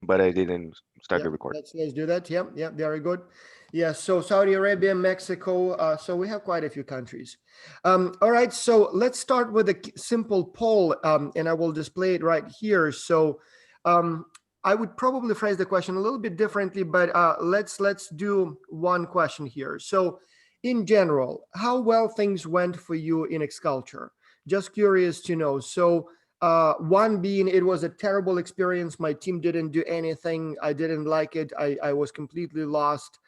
but I didn't start Yeah, the record. let's do that. Yeah, yeah, very good. Yeah, so Saudi Arabia, Mexico. So we have quite a few countries. All right, so let's start with a simple poll, and I will display it right here. So um, I would probably phrase the question a little bit differently, but let's do one question here. So, in general, how well things went for you in Xculture? Just curious to know. So one being it was a terrible experience. My team didn't do anything. I didn't like it. I was completely lost.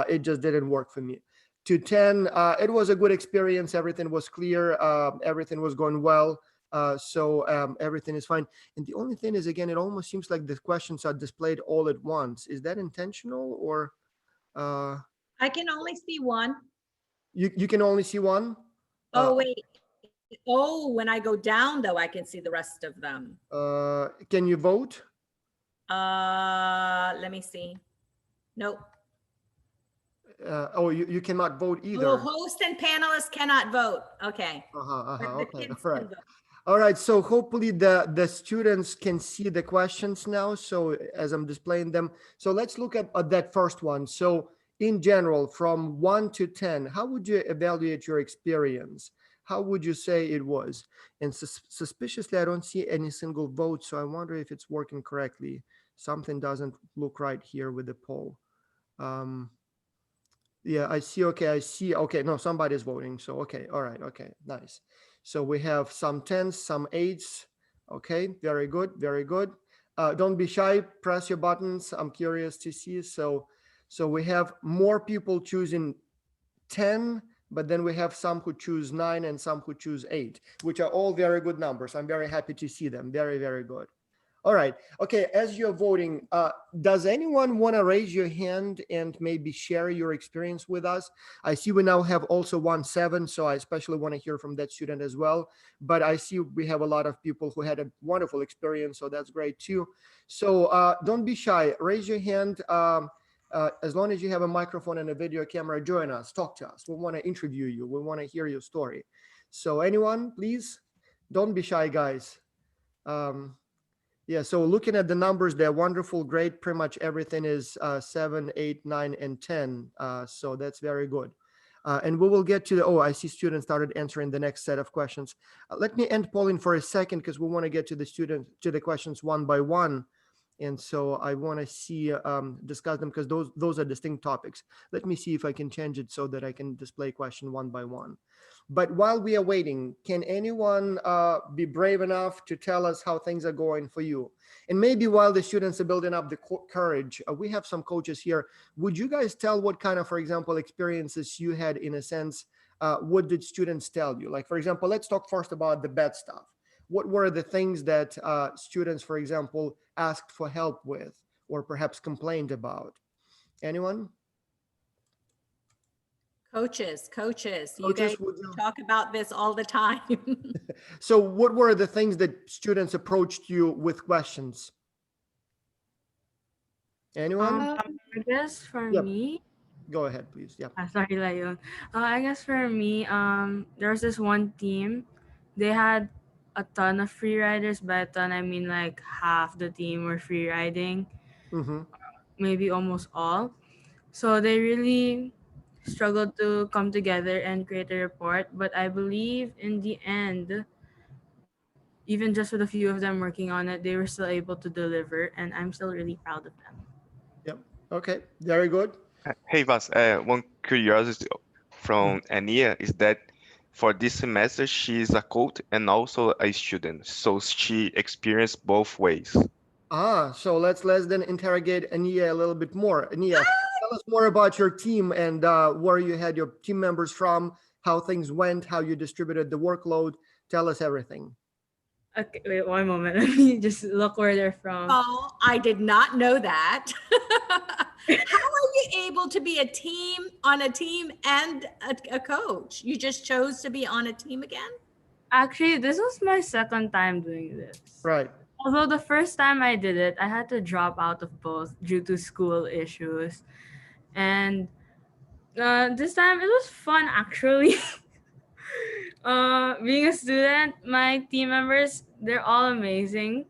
It just didn't work for me. To 10, it was a good experience. Everything was clear. Everything was going well. So everything is fine. And the only thing is, again, it almost seems like the questions are displayed all at once. Is that intentional or uh, I can only see one. you can only see one? Uh, Oh, wait. Oh, when I go down, though, I can see the rest of them. can you vote? Let me see. Nope. Oh, you cannot vote Oh, either. host and panelists cannot vote. Okay. But the Okay, kids all right. can vote. All right, so hopefully the students can see the questions now. So as I'm displaying them, so let's look at that first one. So in general, from 1 to 10, how would you evaluate your experience? How would you say it was? And suspiciously, I don't see any single vote, so I wonder if it's working correctly. Something doesn't look right here with the poll. Um, yeah, I see. Okay, I see. Okay, no, somebody's voting. So, okay, all right, okay, nice. So we have some tens, some eights. Okay, very good, very good. Don't be shy. Press your buttons. I'm curious to see. So we have more people choosing 10, but then we have some who choose 9 and some who choose 8, which are all very good numbers. I'm very happy to see them. Very, very good. All right. Okay. As you're voting, does anyone want to raise your hand and maybe share your experience with us? I see we now have also 1-7, so I especially want to hear from that student as well. But I see we have a lot of people who had a wonderful experience, so that's great too. So don't be shy. Raise your hand. As long as you have a microphone and a video camera, join us, talk to us. We want to interview you. We want to hear your story. So anyone, please, don't be shy, guys. Um, yeah, so looking at the numbers, they're wonderful, great. Pretty much everything is 7, 8, 9, and 10. So that's very good. And we will get to the, oh, I see students started answering the next set of questions. Let me end polling for a second because we want to get to the students, to the questions one by one. And so I want to see, discuss them because those are distinct topics. Let me see if I can change it so that I can display question one by one. But while we are waiting, can anyone be brave enough to tell us how things are going for you? And maybe while the students are building up the courage, we have some coaches here. Would you guys tell what kind of, for example, experiences you had in a sense? What did students tell you? Like, for example, let's talk first about the bad stuff. What were the things that students, for example, asked for help with or perhaps complained about? Anyone? Coaches, you Coaches, guys would you? talk about this all the time. So what were the things that students approached you with questions? Anyone? I guess for Yep. me, Go ahead, please. Yep. sorry, Layon. I guess for me, there was this one team. They had a ton of free riders. By a ton, I mean like half the team were free riding, Mm-hmm. maybe almost all. So they really struggled to come together and create a report. But I believe in the end, even just with a few of them working on it, they were still able to deliver, and I'm still really proud of them. Yep. Okay. Very good. Hey Vas, one curiosity Mhm. from Ania is that for this semester she is a coach and also a student, so she experienced both ways. So let's then interrogate Ania a little bit more. Ania, tell us more about your team and where you had your team members from, how things went, how you distributed the workload. Tell us everything. Okay, wait one moment. Let me just look where they're from. Oh, I did not know that. How are you able to be on a team and a coach? You just chose to be on a team again? Actually, this was my second time doing this. Right. Although the first time I did it, I had to drop out of both due to school issues. And this time it was fun actually. Being a student, my team members, they're all amazing.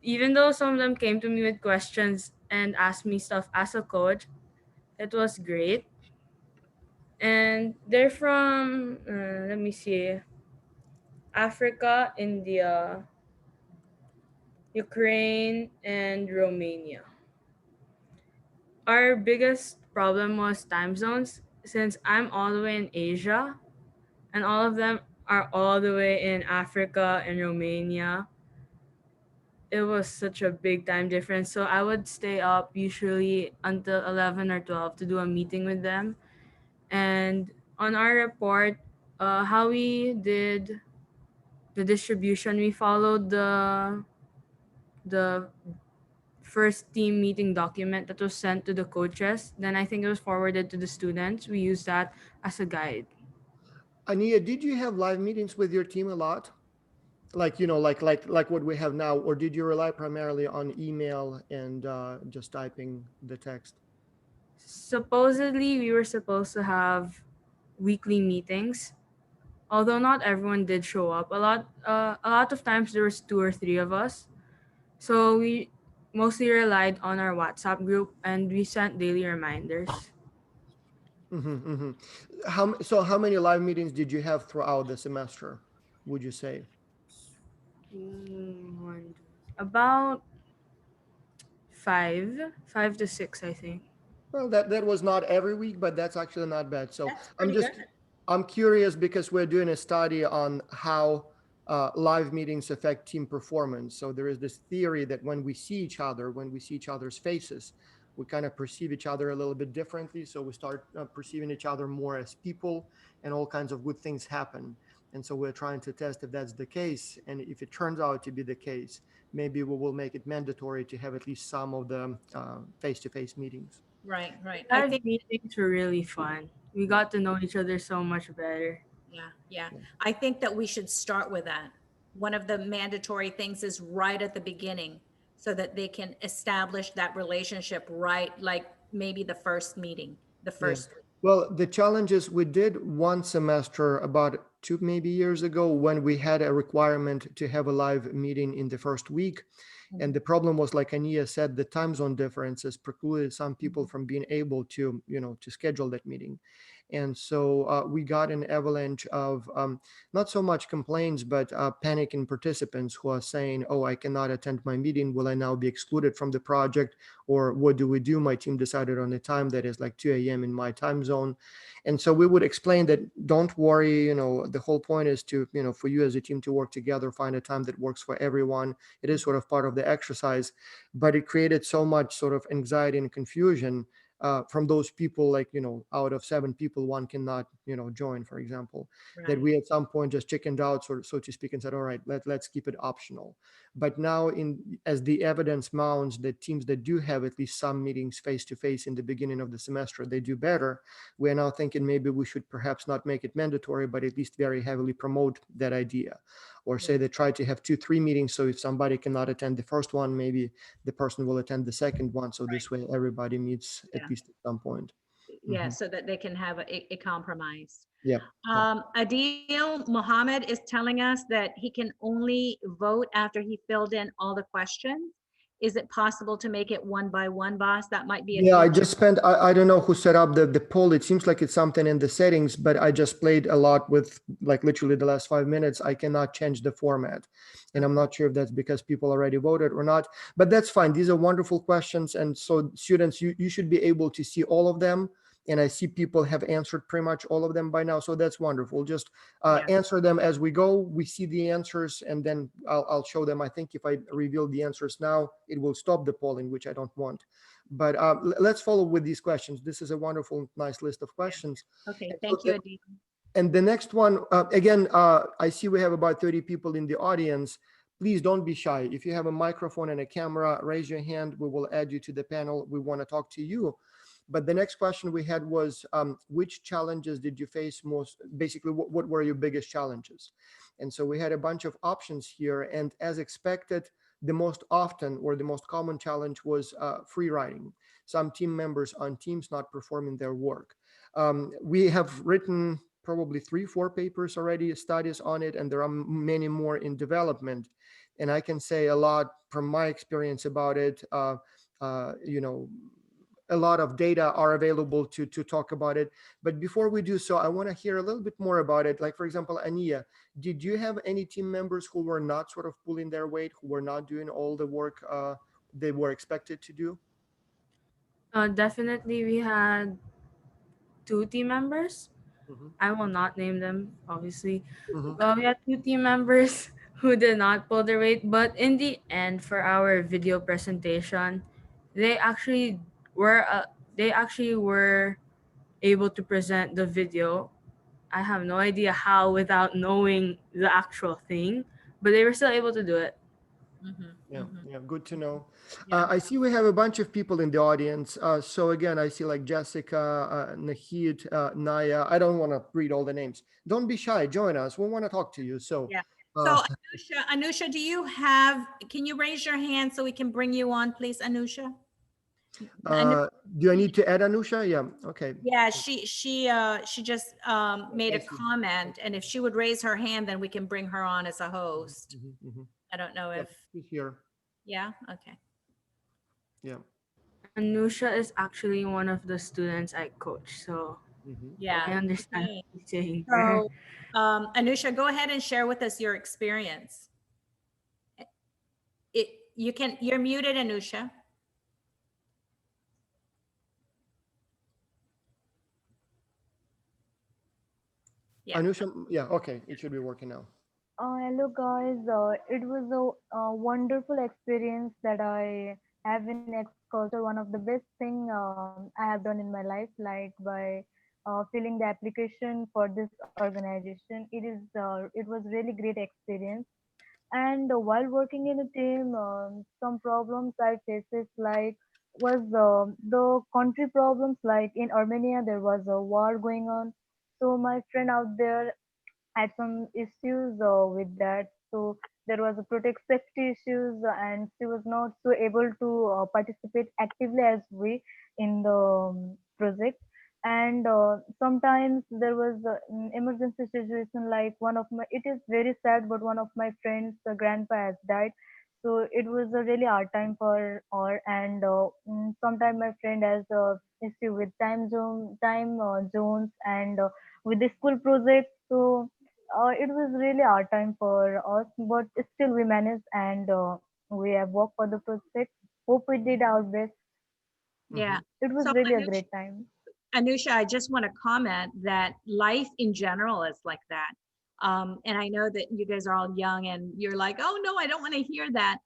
even though some of them came to me with questions and asked me stuff as a coach, it was great. And they're from, let me see, Africa, India, Ukraine, and Romania. Our biggest problem was time zones since I'm all the way in Asia and all of them are all the way in Africa and Romania. It was such a big time difference. So I would stay up usually until 11 or 12 to do a meeting with them. And on our report, how we did the distribution, we followed the first team meeting document that was sent to the coaches. Then I think it was forwarded to the students. We used that as a guide. Ania, did you have live meetings with your team a lot? Like, like what we have now, or did you rely primarily on email and just typing the text? Supposedly, we were supposed to have weekly meetings, although not everyone did show up. A lot of times there was 2 or 3 of us, so we mostly relied on our WhatsApp group and we sent daily reminders. So how many live meetings did you have throughout the semester, would you say? About 5 to 6, I think. Well, that was not every week, but that's actually not bad. So That's pretty good. I'm curious because we're doing a study on how live meetings affect team performance. So there is this theory that when we see each other, when we see each other's faces, we kind of perceive each other a little bit differently. So we start perceiving each other more as people, and all kinds of good things happen. And so we're trying to test if that's the case. And if it turns out to be the case, maybe we will make it mandatory to have at least some of the face-to-face meetings. Right, right. Our I think, meetings were really fun. We got to know each other so much better. yeah. I think that we should start with that. One of the mandatory things is right at the beginning so that they can establish that relationship right, like maybe the first meeting, the first. Well, the challenges we did one semester about 2 maybe years ago when we had a requirement to have a live meeting in the first week. And the problem was, like Ania said, the time zone differences precluded some people from being able to, to schedule that meeting. And so we got an avalanche of not so much complaints, but panicking participants who are saying, oh, I cannot attend my meeting. Will I now be excluded from the project? Or what do we do? My team decided on a time that is like 2 a.m. in my time zone. And so we would explain that, don't worry, the whole point is to, for you as a team to work together, find a time that works for everyone. It is sort of part of the exercise, but it created so much sort of anxiety and confusion from those people, like, out of 7 people, 1 cannot, join, for example, that we at some point just chickened out, so to speak, and said, all right, let's keep it optional. But now, as the evidence mounts that teams that do have at least some meetings face to face in the beginning of the semester, they do better. We're now thinking maybe we should perhaps not make it mandatory, but at least very heavily promote that idea. Or say they try to have 2-3 meetings. So if somebody cannot attend the first one, maybe the person will attend the second one. So this way everybody meets at least at some point. Yeah, so that they can have a compromise. Yeah. Adil Mohammed is telling us that he can only vote after he filled in all the questions. Is it possible to make it one by one, boss? That might be a Yeah, I feature. just spent, I don't know who set up the poll. It seems like it's something in the settings, but I just played a lot with, like, literally the last 5 minutes. I cannot change the format. And I'm not sure if that's because people already voted or not, but that's fine. These are wonderful questions. And so students, you should be able to see all of them. And I see people have answered pretty much all of them by now. So that's wonderful. Just answer them as we go. We see the answers, and then I'll show them. I think if I reveal the answers now, it will stop the polling, which I don't want. But let's follow with these questions. This is a wonderful, nice list of questions. Okay, thank you, Adil. And the next one, again, I see we have about 30 people in the audience. Please don't be shy. If you have a microphone and a camera, raise your hand. We will add you to the panel. We want to talk to you. But the next question we had was, which challenges did you face most? Basically, what were your biggest challenges? And so we had a bunch of options here. And as expected, the most often or the most common challenge was free writing. Some team members on teams not performing their work. We have written probably 3-4 papers already, studies on it, and there are many more in development. and I can say a lot from my experience about it. You know, a lot of data are available to talk about it. But before we do so, I want to hear a little bit more about it. Like, for example, Ania, did you have any team members who were not sort of pulling their weight, who were not doing all the work they were expected to do? Definitely, we had two team members. Mhm, I will not name them, obviously. mhm, Well, we had two team members who did not pull their weight, but in the end, for our video presentation, they actually were able to present the video. I have no idea how without knowing the actual thing, but they were still able to do it. yeah, yeah, good to know. Yeah. I see we have a bunch of people in the audience. So again, I see like Jessica, Nahid, Naya. I don't want to read all the names. Don't be shy. Join us. We want to talk to you. So Yeah. uh, So Anusha, can you raise your hand so we can bring you on, please, Anusha? do I need to add Anusha? Yeah. Okay. Yeah, she just made I a see. comment, and if she would raise her hand, then we can bring her on as a host. Mhm, mhm. I don't know Yeah, if, she's here. yeah, okay. Yeah. Anusha is actually one of the students I coach, so Mhm. Yeah. I understand Okay. what you're saying there. So, Anusha, go ahead and share with us your experience. You're muted, Anusha. Yeah. Anusha, yeah, okay, it should be working now. Hello guys, it was a wonderful experience that I have in Xculture. One of the best thing I have done in my life, like by filling the application for this organization. It was really great experience. And while working in a team, some problems I faces like was the country problems. Like in Armenia, there was a war going on. So my friend out there had some issues with that. So there was a protect safety issues, and she was not so able to participate actively as we in the project. And sometimes there was an emergency situation, like one of my. It is very sad, but one of my friends' grandpa has died. So it was a really hard time for her, and sometimes my friend has issue with time zones, and with the school project. So it was really hard time for us, but still we managed, and we have worked for the project. Hope we did our best. Yeah. Mhm. It was So really a great time. Anusha, I just want to comment that life in general is like that. And I know that you guys are all young and you're like, oh no, I don't want to hear that.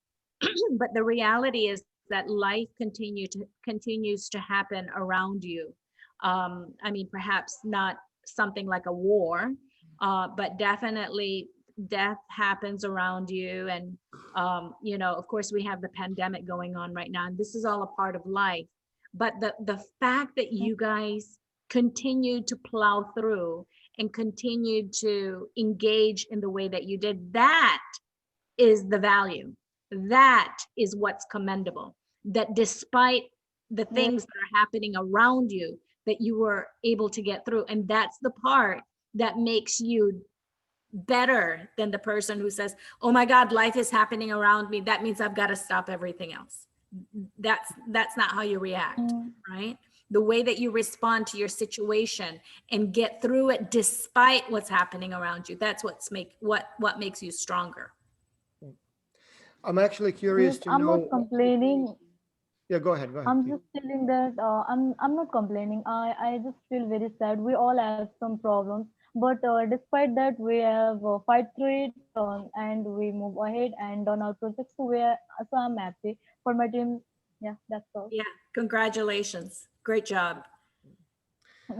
But the reality is that life continues to happen around you. I mean, perhaps not something like a war, but definitely death happens around you. And, of course, we have the pandemic going on right now, and this is all a part of life. But the fact that you guys continued to plow through and continued to engage in the way that you did, that is the value. That is what's commendable. That despite the Yes, things that are happening around you, that you were able to get through. And that's the part that makes you better than the person who says, oh my God, life is happening around me. That means I've got to stop everything else. That's not how you react, mm, right? The way that you respond to your situation and get through it despite what's happening around you, that's what makes you stronger. I'm actually yes. curious to I'm not know. complaining. Yeah, go ahead, I'm please. just telling that I'm not complaining. I just feel very sad. We all have some problems, but despite that, we have fight through it, and we move ahead and on our projects. So I'm happy for my team. Yeah, that's all. Yeah, congratulations. Great job.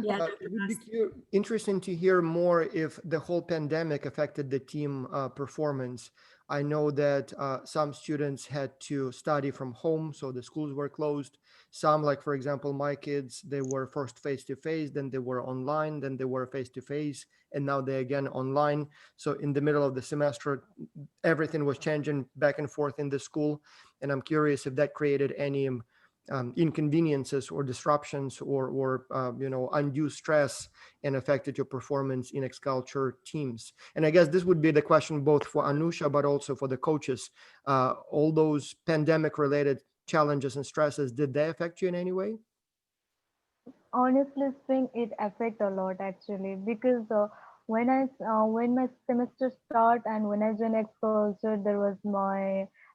Yeah, Dr. It would be Bas. interesting to hear more if the whole pandemic affected the team performance. I know that some students had to study from home, so the schools were closed. Some, like for example, my kids, they were first face to face, then they were online, then they were face to face, and now they again online. So in the middle of the semester, everything was changing back and forth in the school, and I'm curious if that created any inconveniences or disruptions or undue stress and affected your performance in X-Culture teams? And I guess this would be the question both for Anusha, but also for the coaches. All those pandemic-related challenges and stresses, did they affect you in any way? Honestly speaking, it affect a lot actually because when my semester start and when I joined X-Culture, there was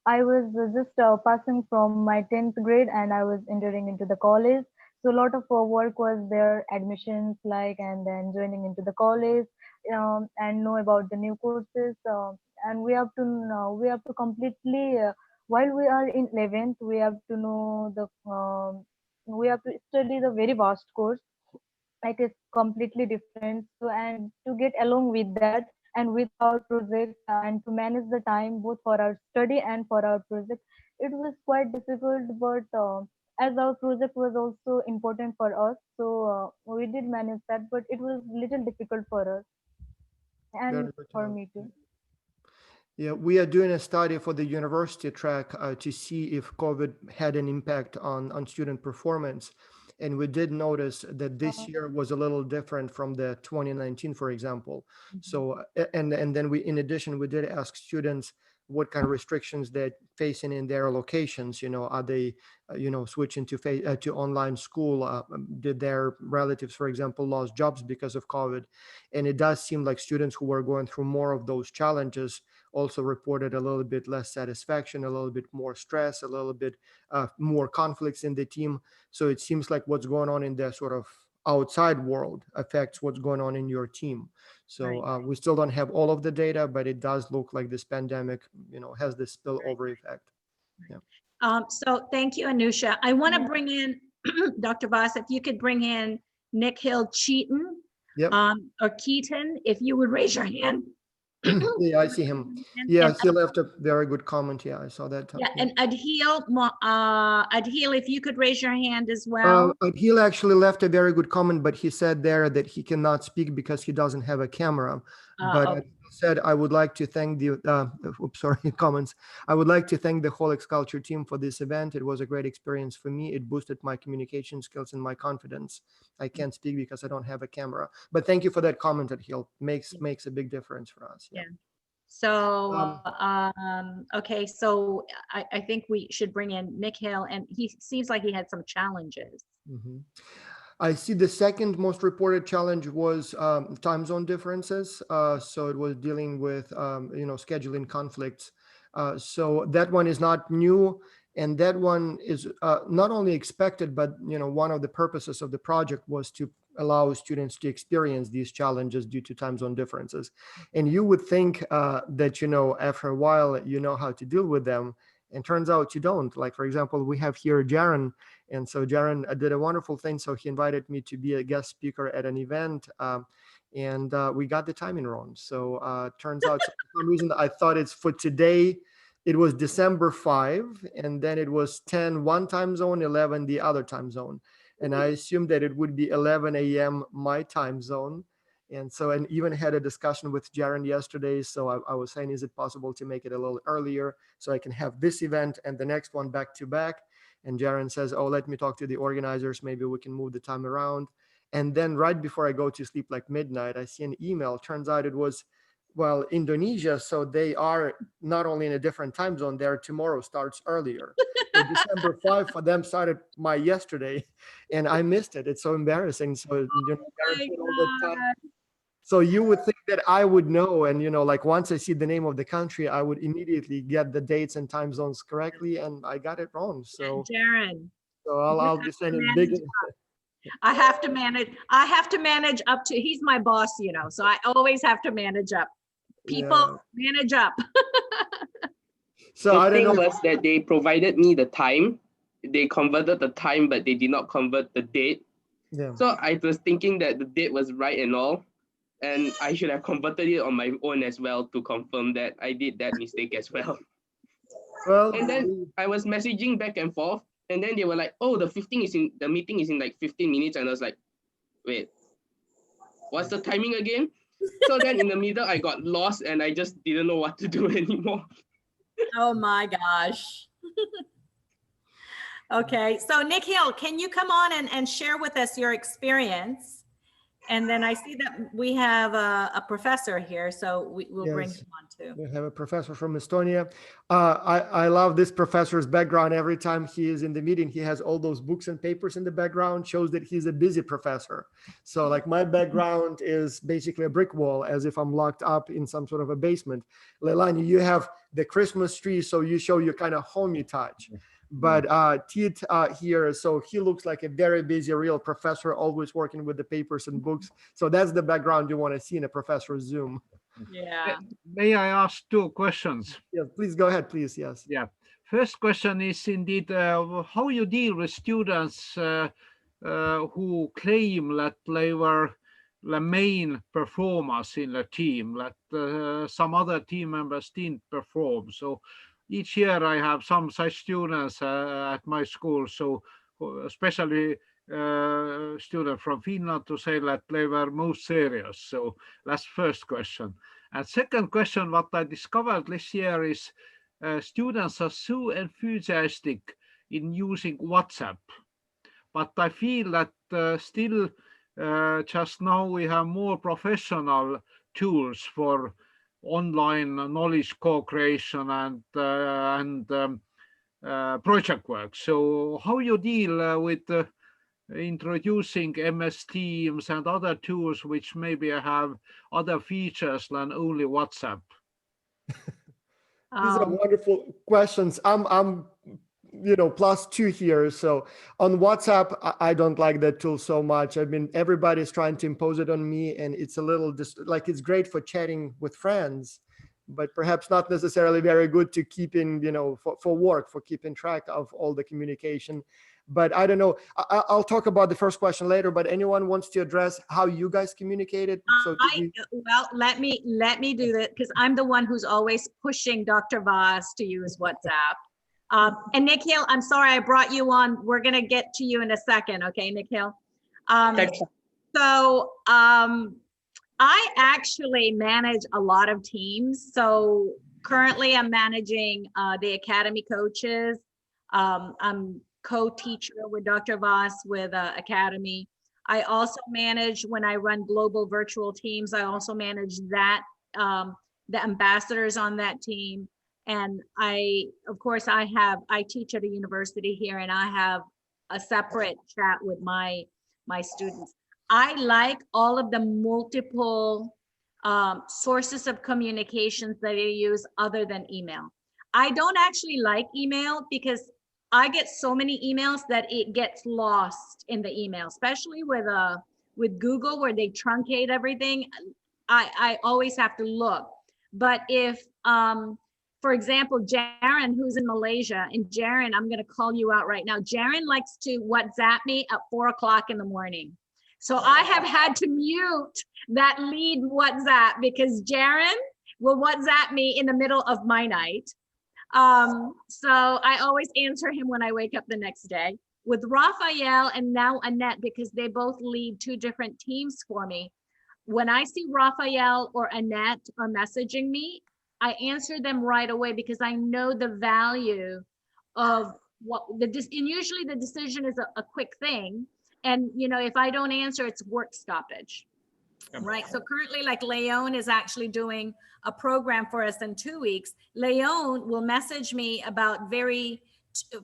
I was just passing from my 10th grade and I was entering into the college. So a lot of work was there, admissions like, and then joining into the college, and know about the new courses. And we have to completely while we are in 11th, we have to know we have to study the very vast course. It is completely different. So, and to get along with that and with our project and to manage the time both for our study and for our project, it was quite difficult. But as our project was also important for us, so we did manage that. But it was little difficult for us and Very good to for know. me too. Yeah, we are doing a study for the university track to see if COVID had an impact on student performance. And we did notice that this year was a little different from the 2019, for example. So, and then in addition, we did ask students what kind of restrictions they're facing in their locations. Are they, switching to online school? Did their relatives, for example, lost jobs because of COVID? And it does seem like students who were going through more of those challenges also reported a little bit less satisfaction, a little bit more stress, a little bit more conflicts in the team. So it seems like what's going on in the sort of outside world affects what's going on in your team. So we still don't have all of the data, but it does look like this pandemic, has this spillover effect. Yeah. So thank you, Anusha. I want to bring in Dr. Voss, if you could bring in Nick Hill Cheaton, Yep. or Keaton, if you would raise your hand. Yeah, I see him. Yeah, he left a very good comment. Yeah, I saw that. Yeah, and Adhil, if you could raise your hand as well. Adhil actually left a very good comment, but he said there that he cannot speak because he doesn't have a camera. But Okay. Adhil said, I would like to thank comments. I would like to thank the whole X-Culture team for this event. It was a great experience for me. It boosted my communication skills and my confidence. I can't speak because I don't have a camera. But thank you for that comment, Adhil. Makes a big difference for us. Yeah. So, okay, so I think we should bring in Nick Hill, and he seems like he had some challenges. Mhm. I see the second most reported challenge was time zone differences. So it was dealing with, scheduling conflicts. So that one is not new. And that one is not only expected, but, one of the purposes of the project was to allow students to experience these challenges due to time zone differences. And you would think that, after a while, you know how to deal with them. And turns out you don't. Like, for example, we have here Jaron. And so Jaron did a wonderful thing. So he invited me to be a guest speaker at an event. And we got the timing wrong. So turns out, for some reason, I thought it's for today. It was December 5, and then it was 10 one time zone, 11 the other time zone. And I assumed that it would be 11 a.m. my time zone. And even had a discussion with Jaron yesterday. So I was saying, is it possible to make it a little earlier so I can have this event and the next one back to back? And Jaron says, oh, let me talk to the organizers. Maybe we can move the time around. And then right before I go to sleep, like midnight, I see an email. Turns out it was, Indonesia. So they are not only in a different time zone, their tomorrow starts earlier. So December 5 for them started my yesterday, and I missed it. It's so embarrassing. So, so you would think that I would know. And, like once I see the name of the country, I would immediately get the dates and time zones correctly. And I got it wrong. So, Jaron, I'll be sending big. I have to manage up to, he's my boss, so I always have to manage up. People manage up. So the I don't thing know. was that they provided me the time. They converted the time, but they did not convert the date. Yeah. So I was thinking that the date was right and all. And I should have converted it on my own as well to confirm that I did that mistake as well. Well, And then I was messaging back and forth. And then they were like, oh, the meeting is in like 15 minutes. And I was like, wait, what's the timing again? So then in the middle, I got lost and I just didn't know what to do anymore. Oh my gosh. Okay, so Nikhil, can you come on and share with us your experience? And then I see that we have a professor here, so we'll bring Yes. him on too. We have a professor from Estonia. I love this professor's background. Every time he is in the meeting, he has all those books and papers in the background, shows that he's a busy professor. So like my background is basically a brick wall, as if I'm locked up in some sort of a basement. Leilani, you have the Christmas tree, so you show your kind of homey touch. But Tit here, so he looks like a very busy real professor, always working with the papers and books. So that's the background you want to see in a professor's Zoom. Yeah. May I ask two questions? Yeah, please go ahead, please. Yes. Yeah. First question is indeed how you deal with students who claim that they were the main performers in the team, that some other team members didn't perform. So each year I have some such students at my school. So especially students from Finland to say that they were most serious. So that's first question. And second question, what I discovered this year is students are so enthusiastic in using WhatsApp, but I feel that still just now we have more professional tools for online knowledge co-creation and project work. So how you deal with introducing MS Teams and other tools which maybe have other features than only WhatsApp? These are wonderful questions. I'm +2 here. So on WhatsApp, I don't like that tool so much. I mean, everybody's trying to impose it on me, and it's a little like it's great for chatting with friends, but perhaps not necessarily very good to keep in, for work, for keeping track of all the communication. But I don't know. I'll talk about the first question later, but anyone wants to address how you guys communicated? So well, let me do that, because I'm the one who's always pushing Dr. Voss to use WhatsApp. And Nikhil, I'm sorry I brought you on. We're going to get to you in a second. Okay, Nikhil? So I actually manage a lot of teams. So currently I'm managing the academy coaches. I'm co-teacher with Dr. Voss with Academy. I also manage, when I run global virtual teams, I also manage that, the ambassadors on that team. And of course, I teach at a university here, and I have a separate chat with my students. I like all of the multiple sources of communications that I use other than email. I don't actually like email because I get so many emails that it gets lost in the email, especially with Google, where they truncate everything. I always have to look. But if, for example, Jaren, who's in Malaysia, and Jaren, I'm going to call you out right now. Jaren likes to WhatsApp me at 4 o'clock in the morning. So I have had to mute that lead WhatsApp because Jaren will WhatsApp me in the middle of my night. So I always answer him when I wake up the next day. With Raphael and now Annette, because they both lead 2 different teams for me, when I see Raphael or Annette are messaging me, I answer them right away because I know the value of and usually the decision is a quick thing. And, if I don't answer, it's work stoppage. Right. So currently, like Leon is actually doing a program for us in 2 weeks. Leon will message me about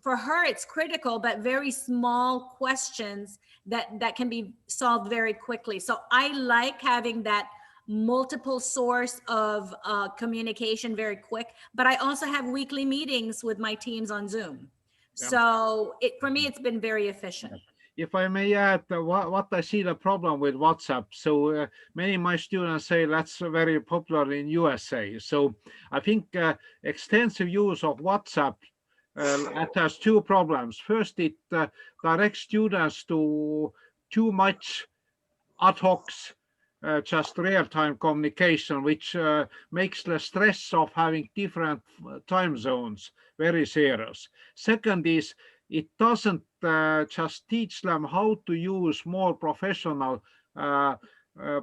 for her, it's critical, but very small questions that can be solved very quickly. So I like having that multiple source of communication very quick, but I also have weekly meetings with my teams on Zoom. Yeah. So for me, it's been very efficient. If I may add, what I see the problem with WhatsApp. So many of my students say that's very popular in USA. So I think extensive use of WhatsApp has 2 problems. First, it directs students to too much ad hoc, just real-time communication, which makes the stress of having different time zones very serious. Second is, it doesn't just teach them how to use more professional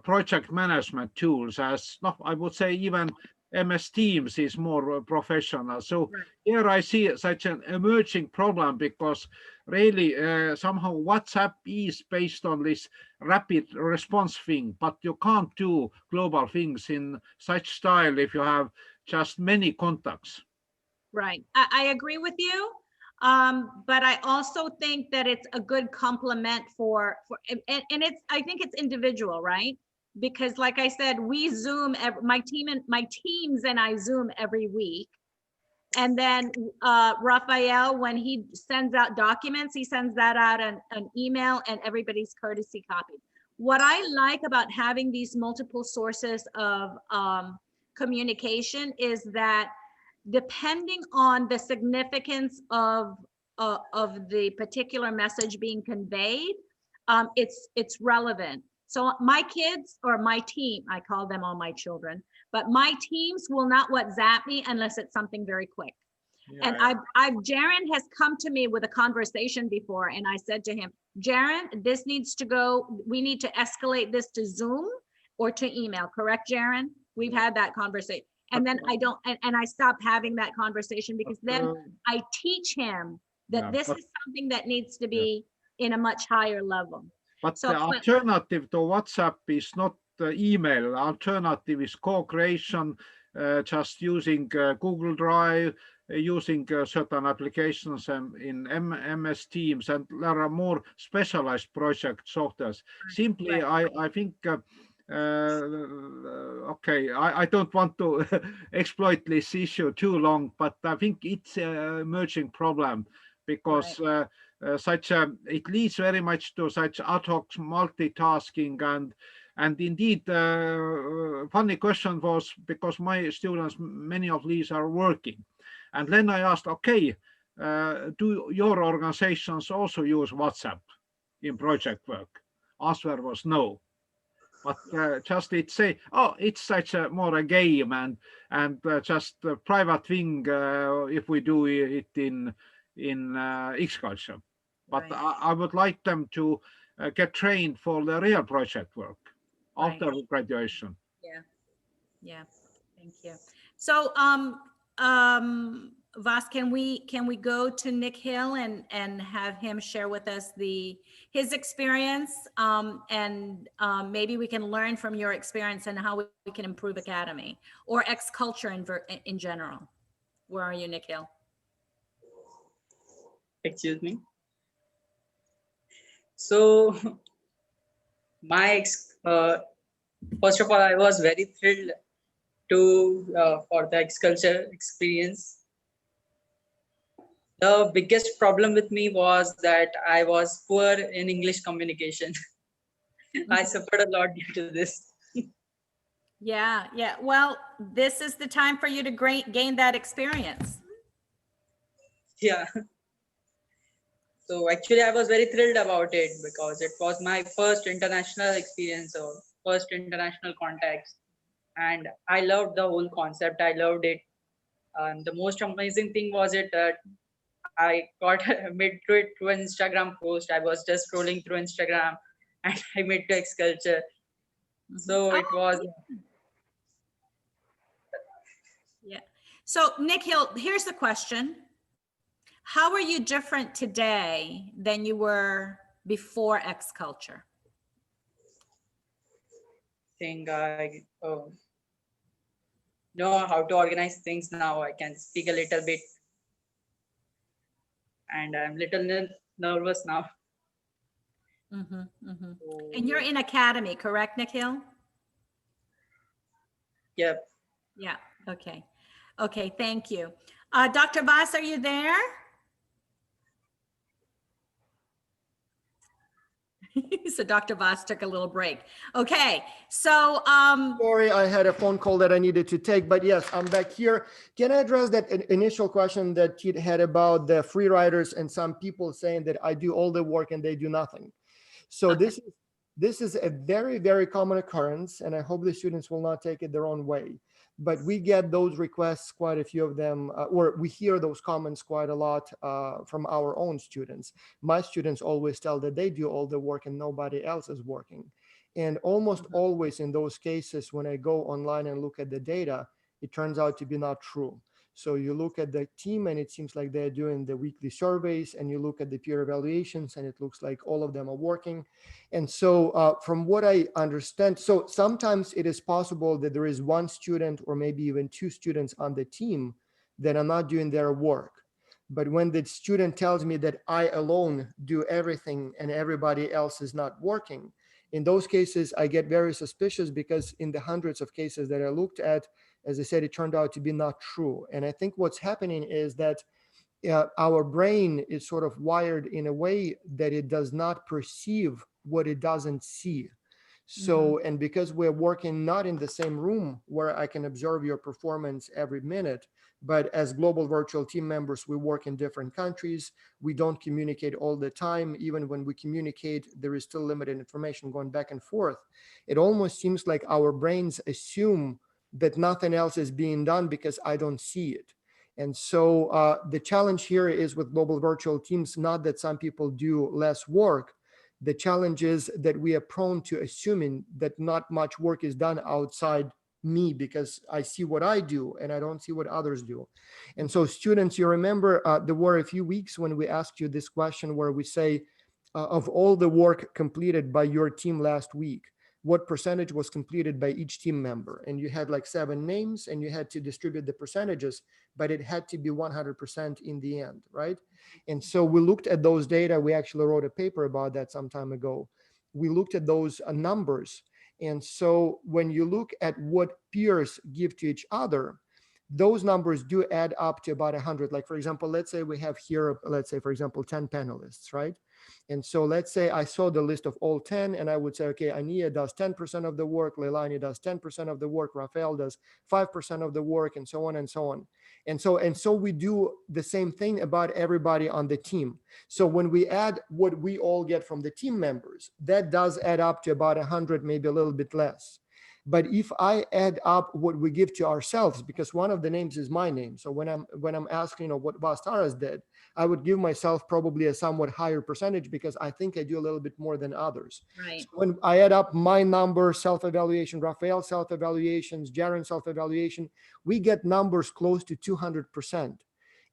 project management tools, as I would say even MS Teams is more professional. So Right. here I see such an emerging problem, because really somehow WhatsApp is based on this rapid response thing, but you can't do global things in such style if you have just many contacts. Right. I agree with you. But I also think that it's a good complement and it's, I think it's individual, right? Because like I said, we Zoom, my teams and I Zoom every week. And then Raphael, when he sends out documents, he sends that out an email and everybody's courtesy copied. What I like about having these multiple sources of communication is that depending on the significance of the particular message being conveyed, it's relevant. So my kids, or my team, I call them all my children, but my teams will not WhatsApp me unless it's something very quick. And Jaron has come to me with a conversation before, and I said to him, Jaron, this needs to go, we need to escalate this to Zoom or to email, correct, Jaron? We've had that conversation. And then I don't, and I stopped having that conversation, because then I teach him that this is something that needs to be in a much higher level. But So, the alternative to WhatsApp is not email. Alternative is co-creation, just using Google Drive, using certain applications in MS Teams, and there are more specialized project softwares. Simply, I think, okay, I don't want to exploit this issue too long, but I think it's an emerging problem, because it leads very much to such ad hoc multitasking, and indeed funny question was, because my students, many of these are working, and then I asked, okay, do your organizations also use WhatsApp in project work? Answer was no. But just it say, oh, it's such a more a game, and just a private thing if we do it in X-Culture. But I would like them to get trained for the real project work after graduation. Yeah, thank you. So Vas, can we go to Nick Hill and have him share with us his experience, and maybe we can learn from your experience and how we can improve Academy or X-Culture in general. Where are you, Nick Hill? Excuse me. So first of all, I was very thrilled for the X-Culture experience. The biggest problem with me was that I was poor in English communication. I suffered a lot due to this. Yeah. Well, this is the time for you to gain that experience. Yeah. So actually, I was very thrilled about it, because it was my first international experience or first international contacts. And I loved the whole concept. I loved it. And the most amazing thing was that I got made to it through an Instagram post. I was just scrolling through Instagram and I made to X-Culture. So it was. Yeah. So Nick Hill, here's the question. How are you different today than you were before X-Culture? I think I know how to organize things now. I can speak a little bit. And I'm a little nervous now. And you're in Academy, correct, Nick Hill? Yep. Yeah, okay. Okay, thank you. Dr. Vas, are you there? So Dr. Vas took a little break. Okay, so sorry, I had a phone call that I needed to take, but yes, I'm back here. Can I address that initial question that you had about the free riders and some people saying that I do all the work and they do nothing? So okay. This is a very, very common occurrence, and I hope the students will not take it their own way. But we get those requests, quite a few of them, or we hear those comments quite a lot from our own students. My students always tell that they do all the work and nobody else is working. And almost always in those cases, when I go online and look at the data, it turns out to be not true. So you look at the team and it seems like they're doing the weekly surveys, and you look at the peer evaluations and it looks like all of them are working. And so from what I understand, so sometimes it is possible that there is one student or maybe even two students on the team that are not doing their work. But when the student tells me that I alone do everything and everybody else is not working, in those cases, I get very suspicious, because in the hundreds of cases that I looked at, as I said, it turned out to be not true. And I think what's happening is that our brain is sort of wired in a way that it does not perceive what it doesn't see. So, and because we're working not in the same room where I can observe your performance every minute, but as global virtual team members, we work in different countries. We don't communicate all the time. Even when we communicate, there is still limited information going back and forth. It almost seems like our brains assume that nothing else is being done because I don't see it. And so the challenge here is with global virtual teams, not that some people do less work. The challenge is that we are prone to assuming that not much work is done outside me because I see what I do and I don't see what others do. And so students, you remember there were a few weeks when we asked you this question where we say, of all the work completed by your team last week, what percentage was completed by each team member? And you had like 7 names and you had to distribute the percentages, but it had to be 100% in the end, right? And so we looked at those data. We actually wrote a paper about that some time ago. We looked at those numbers. And so when you look at what peers give to each other, those numbers do add up to about 100. Like, for example, let's say we have here, let's say, for example, 10 panelists, right? And so let's say I saw the list of all 10 and I would say, okay, Ania does 10% of the work, Leilani does 10% of the work, Rafael does 5% of the work, and so on and so on. And so we do the same thing about everybody on the team. So when we add what we all get from the team members, that does add up to about 100, maybe a little bit less. But if I add up what we give to ourselves, because one of the names is my name, so when I'm asking, you know, what Vastaras did, I would give myself probably a somewhat higher percentage because I think I do a little bit more than others. Right. So when I add up my number, self-evaluation, Rafael self-evaluations, Jaron self-evaluation, we get numbers close to 200%.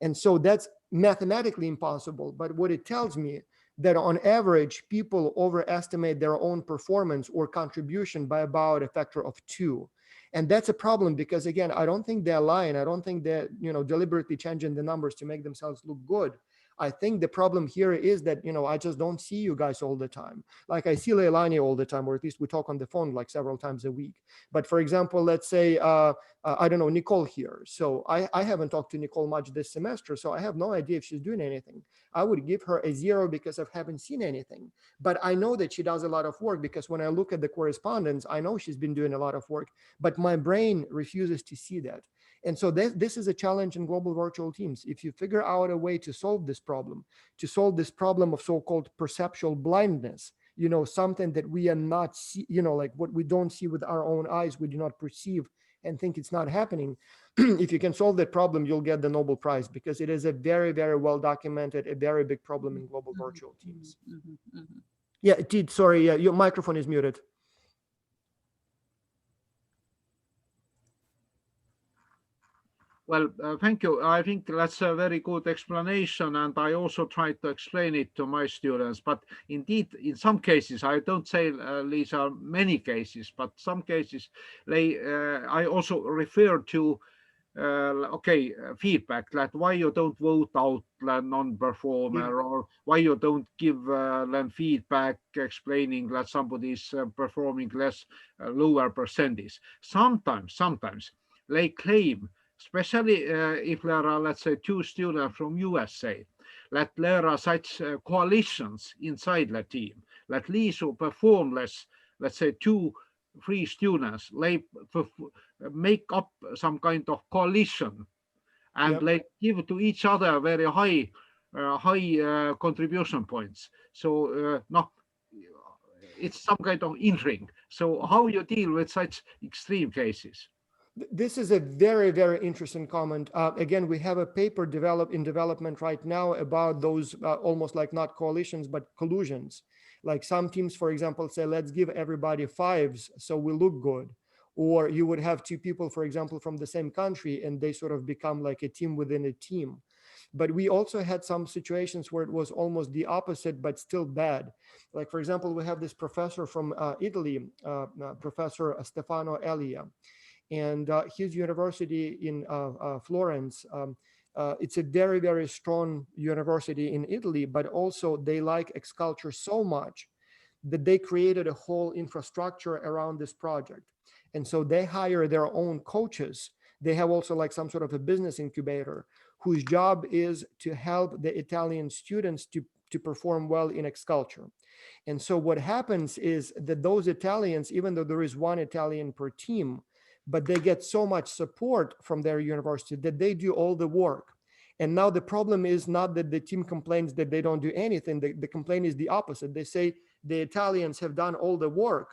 And so that's mathematically impossible. But what it tells me that on average, people overestimate their own performance or contribution by about a factor of 2. And that's a problem because, again, I don't think they're lying. I don't think they're, you know, deliberately changing the numbers to make themselves look good. I think the problem here is that, you know, I just don't see you guys all the time. Like I see Leilani all the time, or at least we talk on the phone like several times a week. But for example, let's say, I don't know, Nicole here. So I haven't talked to Nicole much this semester, so I have no idea if she's doing anything. I would give her a 0 because I haven't seen anything. But I know that she does a lot of work because when I look at the correspondence, I know she's been doing a lot of work, but my brain refuses to see that. And so this is a challenge in global virtual teams. If you figure out a way to solve this problem of so-called perceptual blindness, you know, something that we are not see, you know, like what we don't see with our own eyes, we do not perceive and think it's not happening. If you can solve that problem, you'll get the Nobel Prize because it is a very, very well documented, a very big problem in global virtual teams. Yeah, Tid, sorry, yeah, your microphone is muted. Well, thank you. I think that's a very good explanation, and I also try to explain it to my students. But indeed, in some cases, I don't say these are many cases, but some cases, I also refer to feedback, like why you don't vote out the non-performer, or why you don't give them feedback explaining that somebody is performing less, lower percentage. Sometimes they claim, especially if there are, let's say, 2 students from USA, that there are such coalitions inside the team, that these who perform less, let's say 2-3 students, they make up some kind of coalition, and they give to each other very high contribution points. So no, it's some kind of intrigue. So how you deal with such extreme cases? This is a very, very interesting comment. Again, we have a paper in development right now about those almost like not coalitions, but collusions. Like some teams, for example, say, let's give everybody 5s so we look good. Or you would have two people, for example, from the same country, and they sort of become like a team within a team. But we also had some situations where it was almost the opposite, but still bad. Like, for example, we have this professor from Italy, Professor Stefano Elia, and his university in Florence. It's a very, very strong university in Italy, but also they like X-Culture so much that they created a whole infrastructure around this project. And so they hire their own coaches. They have also like some sort of a business incubator whose job is to help the Italian students to perform well in X-Culture. And so what happens is that those Italians, even though there is one Italian per team, but they get so much support from their university that they do all the work. And now the problem is not that the team complains that they don't do anything. The complaint is the opposite. They say the Italians have done all the work,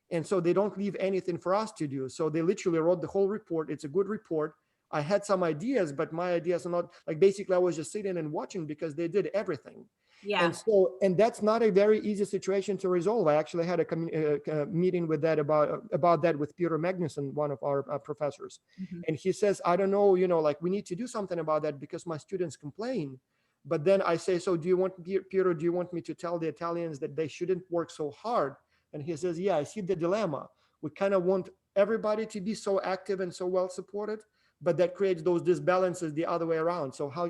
and so they don't leave anything for us to do. So they literally wrote the whole report. It's a good report. I had some ideas, but my ideas are not, like, basically I was just sitting and watching because they did everything. Yeah. And so, and that's not a very easy situation to resolve. I actually had a meeting with that about that with Peter Magnuson, one of our professors. Mhm. And he says, I don't know, like, we need to do something about that because my students complain. But then I say, so do you want, Peter, do you want me to tell the Italians that they shouldn't work so hard? And he says, yeah, I see the dilemma. We kind of want everybody to be so active and so well supported, but that creates those disbalances the other way around. So how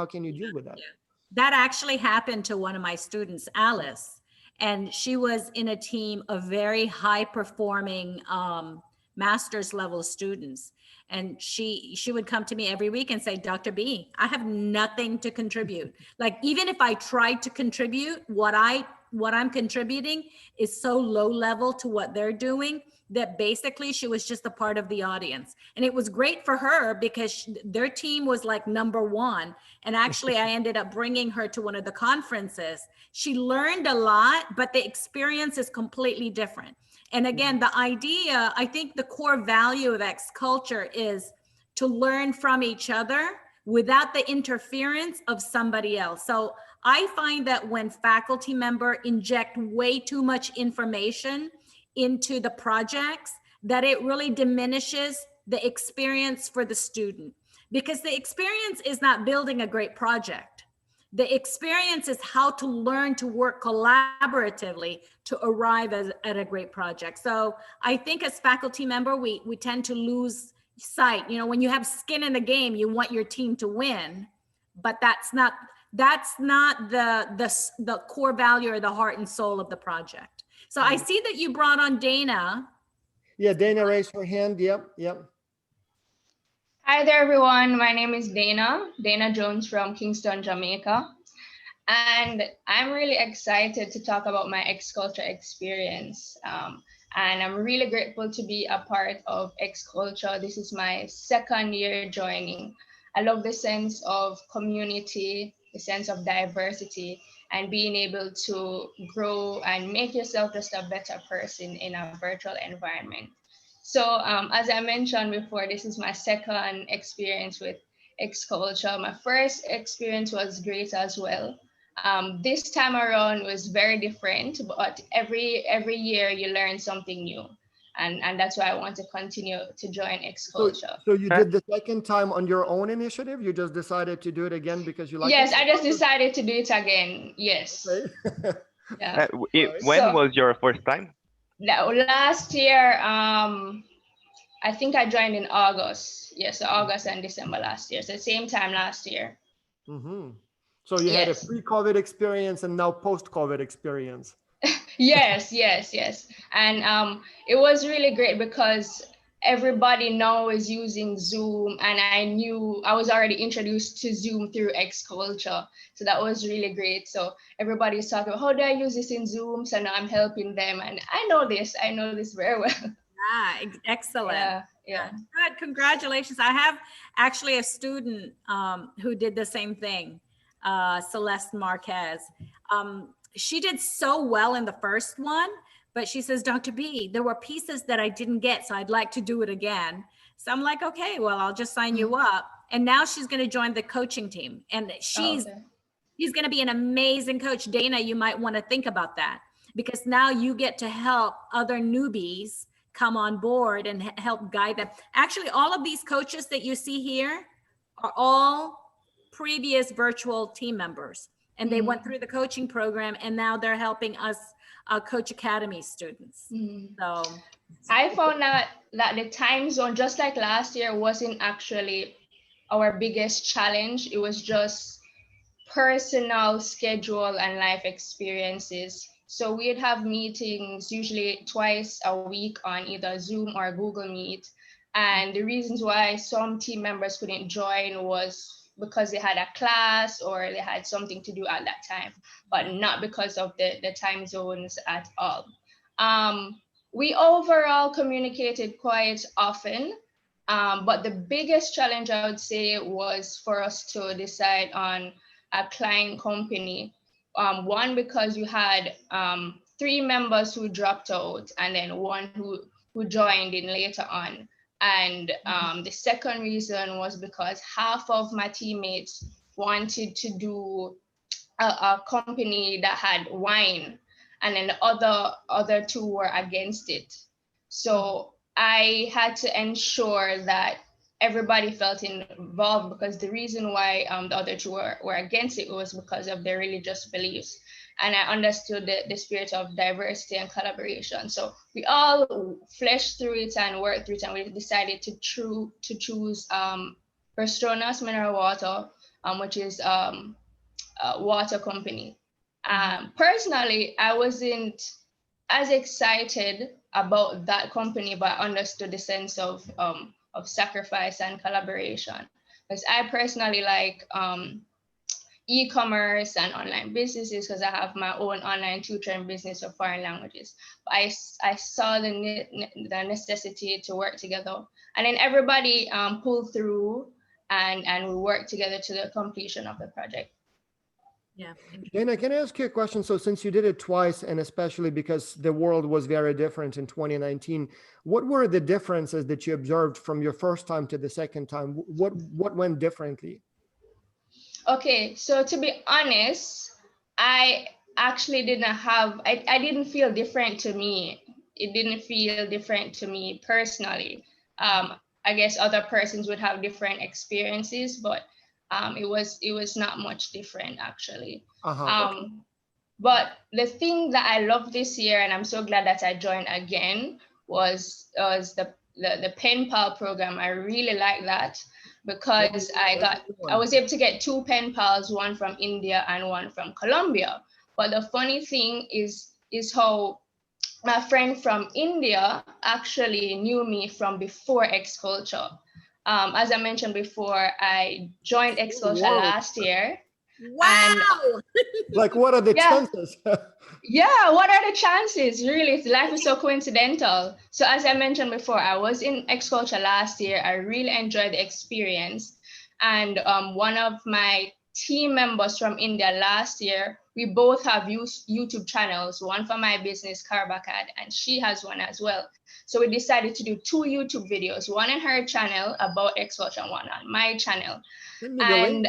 can you deal with that? Yeah. That actually happened to one of my students, Alice, and she was in a team of very high performing master's level students. And she would come to me every week and say, Dr. B, I have nothing to contribute. Like, even if I tried to contribute, what I'm contributing is so low level to what they're doing that basically she was just a part of the audience. And it was great for her because their team was like number one. And actually I ended up bringing her to one of the conferences. She learned a lot, but the experience is completely different. And again, the idea, I think the core value of X-Culture is to learn from each other without the interference of somebody else. So I find that when faculty members inject way too much information into the projects, that it really diminishes the experience for the student, because the experience is not building a great project. The experience is how to learn to work collaboratively to arrive at a great project. So I think as faculty member, we tend to lose sight. When you have skin in the game, you want your team to win, but that's not the core value or the heart and soul of the project. So I see that you brought on Dana. Yeah, Dana raised her hand. Yep. Hi there, everyone. My name is Dana Jones from Kingston, Jamaica. And I'm really excited to talk about my X-Culture experience. And I'm really grateful to be a part of X-Culture. This is my second year joining. I love the sense of community, the sense of diversity, and being able to grow and make yourself just a better person in a virtual environment. So as I mentioned before, this is my second experience with X-Culture. My first experience was great as well. This time around was very different, but every year you learn something new. And that's why I want to continue to join X-Culture. So you did the second time on your own initiative? You just decided to do it again because you like it? Yes, I just decided to do it again. Yes. Okay. Yeah. When was your first time? Last year, I think I joined in August. Yes, August and December last year. So same time last year. Mm-hmm. So you had a pre-COVID experience and now post-COVID experience. Yes. And it was really great because everybody now is using Zoom, and I was already introduced to Zoom through X-Culture. So that was really great. So everybody's talking about, how do I use this in Zoom? So now I'm helping them, and I know this very well. Excellent. Yeah. Good. Congratulations. I have actually a student who did the same thing, Celeste Marquez. She did so well in the first one, but she says, Dr. B, there were pieces that I didn't get, so I'd like to do it again. So I'm like, okay, well, I'll just sign you up. And now she's going to join the coaching team, and she's going to be an amazing coach. Dana, you might want to think about that, because now you get to help other newbies come on board and help guide them. Actually, all of these coaches that you see here are all previous virtual team members, and they went through the coaching program, and now they're helping us Coach Academy students. So I found out that the time zone, just like last year, wasn't actually our biggest challenge. It was just personal schedule and life experiences. So we'd have meetings usually twice a week on either Zoom or Google Meet. And the reasons why some team members couldn't join was because they had a class or they had something to do at that time, but not because of the time zones at all. We overall communicated quite often, but the biggest challenge I would say was for us to decide on a client company. One, because you had 3 members who dropped out and then one who joined in later on. And the second reason was because half of my teammates wanted to do a company that had wine, and then the other 2 were against it. So I had to ensure that everybody felt involved, because the reason why the other 2 were against it was because of their religious beliefs. And I understood the spirit of diversity and collaboration. So we all fleshed through it and worked through it, and we decided to choose Perstronas Mineral Water, which is a water company. Personally, I wasn't as excited about that company, but I understood the sense of sacrifice and collaboration, because I personally like e-commerce and online businesses, because I have my own online tutoring business of foreign languages. But I saw the necessity to work together, and then everybody pulled through and we worked together to the completion of the project. yeah. Dana, can I ask you a question? So since you did it twice, and especially because the world was very different in 2019, what were the differences that you observed from your first time to the second time? What went differently? Okay, so to be honest, I actually I didn't feel different to me. It didn't feel different to me personally. I guess other persons would have different experiences, but it was not much different actually. Okay. But the thing that I love this year, and I'm so glad that I joined again, was the pen pal program. I really like that, because I was able to get 2 pen pals, one from India and one from Colombia. But the funny thing is how my friend from India actually knew me from before X-Culture. As I mentioned before, I joined X-Culture last year. Wow. Like, what are the chances? Yeah, what are the chances? Really, life is so coincidental. So as I mentioned before, I was in X-Culture last year. I really enjoyed the experience. And one of my team members from India last year, we both have YouTube channels, one for my business, Karbakad, and she has one as well. So we decided to do 2 YouTube videos, one on her channel about X-Culture and one on my channel. And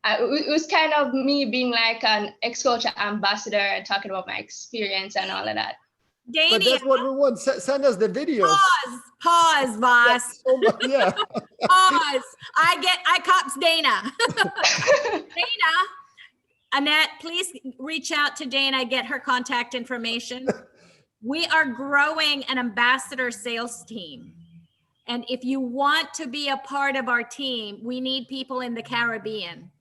it was kind of me being like an X-Culture ambassador and talking about my experience and all of that. Dana, but that's what we want. Send us the videos. Pause, boss. Yeah. Pause. I cops Dana. Dana, Annette, please reach out to Dana, get her contact information. We are growing an ambassador sales team. And if you want to be a part of our team, we need people in the Caribbean.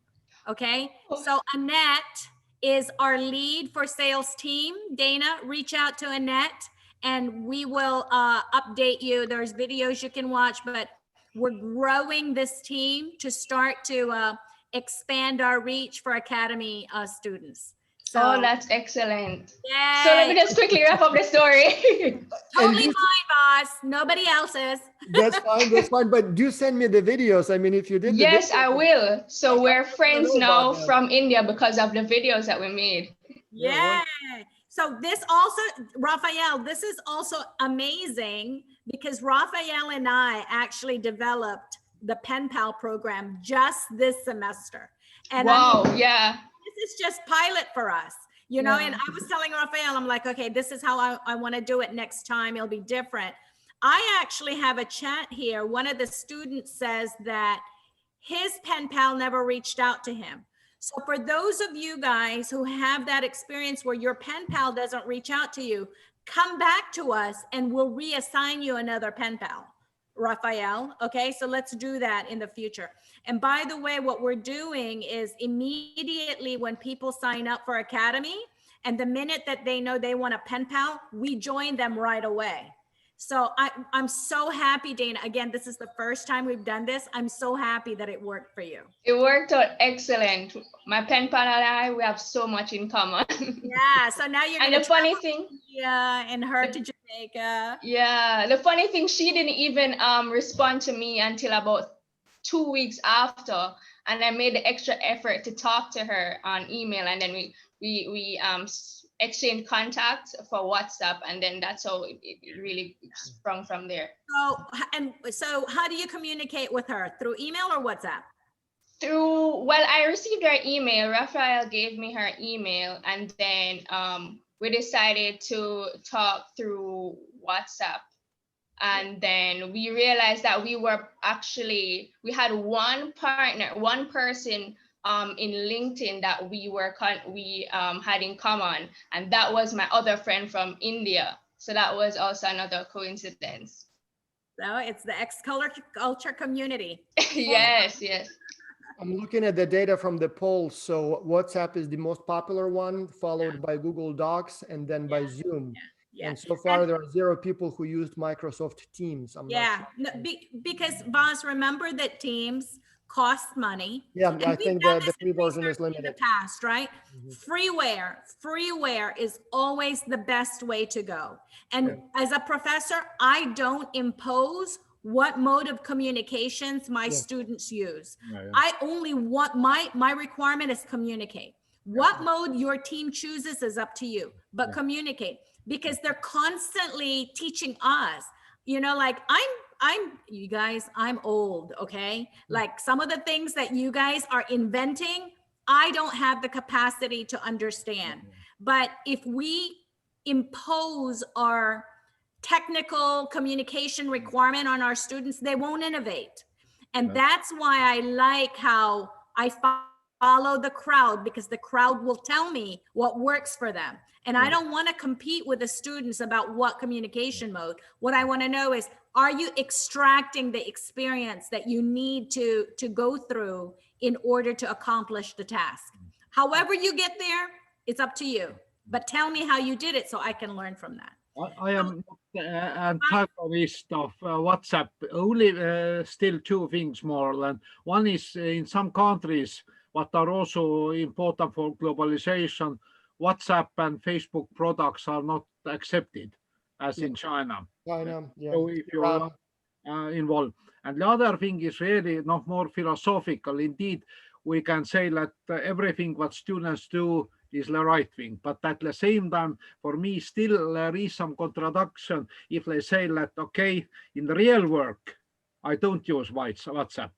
Okay, so Annette is our lead for sales team. Dana, reach out to Annette and we will update you. There's videos you can watch, but we're growing this team to start to expand our reach for Academy students. So, that's excellent. Yeah. So let me just quickly wrap up the story. Totally mine, boss. Nobody else's. That's fine. That's fine. But do send me the videos. I mean, if you did. Yes, I will. So we're friends now from India because of the videos that we made. Yeah. So this also, Raphael, this is also amazing because Raphael and I actually developed the Pen Pal program just this semester. And wow, yeah. This is just pilot for us. you know, Yeah. and I was telling Raphael, I'm like, okay, this is how I want to do it next time. It'll be different. I actually have a chat here. One of the students says that his pen pal never reached out to him. So for those of you guys who have that experience where your pen pal doesn't reach out to you, come back to us and we'll reassign you another pen pal, Raphael. Okay, so let's do that in the future. And by the way, what we're doing is immediately when people sign up for Academy, and the minute that they know they want a pen pal, we join them right away. So I'm so happy, Dana. Again, this is the first time we've done this. I'm so happy that it worked for you. It worked out excellent. My pen pal and I, we have so much in common. Yeah, so now you're And gonna the funny thing, yeah, and her to Jamaica. yeah, the funny thing, she didn't even respond to me until about 2 weeks after, and I made the extra effort to talk to her on email, and then we exchanged contacts for WhatsApp, and then that's how it really sprung from there. So how do you communicate with her? Through email or WhatsApp? Well, I received her email. Raphael gave me her email, and then we decided to talk through WhatsApp. And then we realized that we had one person in LinkedIn that we had in common, and that was my other friend from India. So that was also another coincidence. So it's the X-Culture community. Yes, yes. I'm looking at the data from the poll. So WhatsApp is the most popular one, followed by Google Docs and then by Zoom. Yeah. And so far, there are 0 people who used Microsoft Teams. I'm not Yeah, sure. no, because Boz, remember that Teams cost money. Yeah, And I we've think done the this free version is research in the limited. past, right? Mhm. Freeware is always the best way to go. And Yeah. as a professor, I don't impose what mode of communications my Yeah. students use. Yeah, yeah. I only want my requirement is communicate. What mode your team chooses is up to you, but Yeah. communicate, because they're constantly teaching us, you know, like you guys, I'm old, okay? Like some of the things that you guys are inventing, I don't have the capacity to understand. But if we impose our technical communication requirement on our students, they won't innovate. And Yeah. that's why I like how I follow the crowd, because the crowd will tell me what works for them. And I don't want to compete with the students about what communication mode. What I want to know is, are you extracting the experience that you need to go through in order to accomplish the task? However you get there, it's up to you. But tell me how you did it so I can learn from that. I am not antagonist of WhatsApp. Only still 2 things more than one is in some countries what are also important for globalization. WhatsApp and Facebook products are not accepted, as in China. China, yeah. So if you Iran. are involved, and the other thing is really not more philosophical. Indeed, we can say that everything what students do is the right thing, but at the same time, for me, still there is some contradiction if they say that, okay, in the real work, I don't use WhatsApp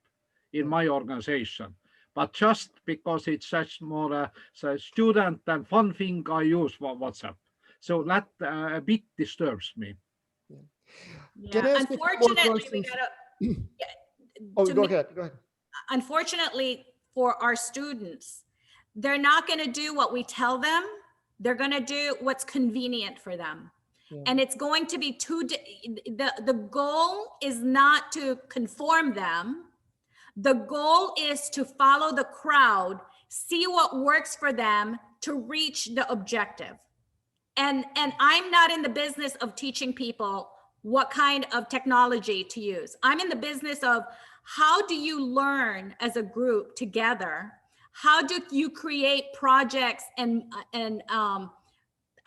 in my organization, but just because it's such more a student and fun thing, I use WhatsApp. So that a bit disturbs me. Can I ask a few more Unfortunately, we questions? gotta. Oh, to go me- ahead. Go ahead. Unfortunately for our students, they're not going to do what we tell them. They're going to do what's convenient for them. Yeah. And it's going to be the goal is not to conform them. The goal is to follow the crowd, see what works for them to reach the objective. And I'm not in the business of teaching people what kind of technology to use. I'm in the business of, how do you learn as a group together? How do you create projects and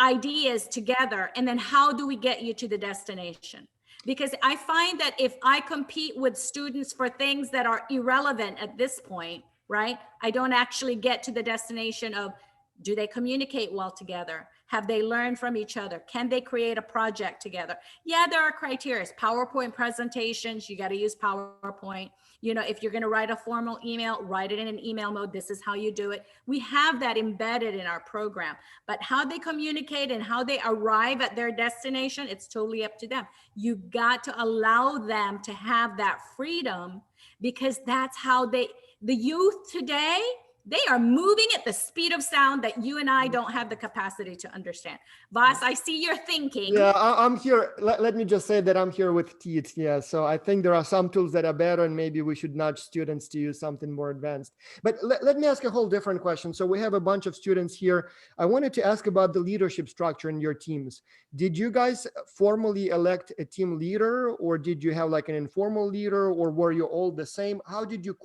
ideas together? And then how do we get you to the destination? Because I find that if I compete with students for things that are irrelevant at this point, right? I don't actually get to the destination of, do they communicate well together? Have they learned from each other? Can they create a project together? Yeah, there are criteria. PowerPoint presentations, you got to use PowerPoint. You know, if you're going to write a formal email, write it in an email mode. This is how you do it. We have that embedded in our program, but how they communicate and how they arrive at their destination, it's totally up to them. You got to allow them to have that freedom, because that's how the youth today, they are moving at the speed of sound that you and I don't have the capacity to understand. Vas, I see you're thinking. Yeah, I'm here. Let me just say that I'm here with Teet. Yeah, so I think there are some tools that are better, and maybe we should nudge students to use something more advanced. But let me ask a whole different question. So we have a bunch of students here. I wanted to ask about the leadership structure in your teams. Did you guys formally elect a team leader, or did you have like an informal leader, or were you all the same? How did you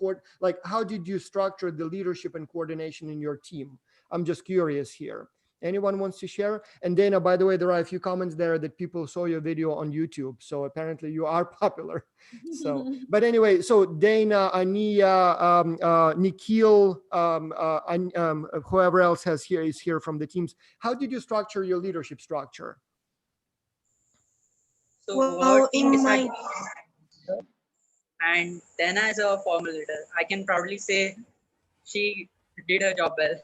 how did you structure the leadership and coordination in your team? I'm just curious here. Anyone wants to share? And Dana, by the way, there are a few comments there that people saw your video on YouTube. So apparently you are popular. So, but anyway, so Dana, Ania, Nikhil, whoever else is here from the teams. How did you structure your leadership structure? So Well, our team in decided, my and Dana is a formal leader. I can proudly say she did her job well.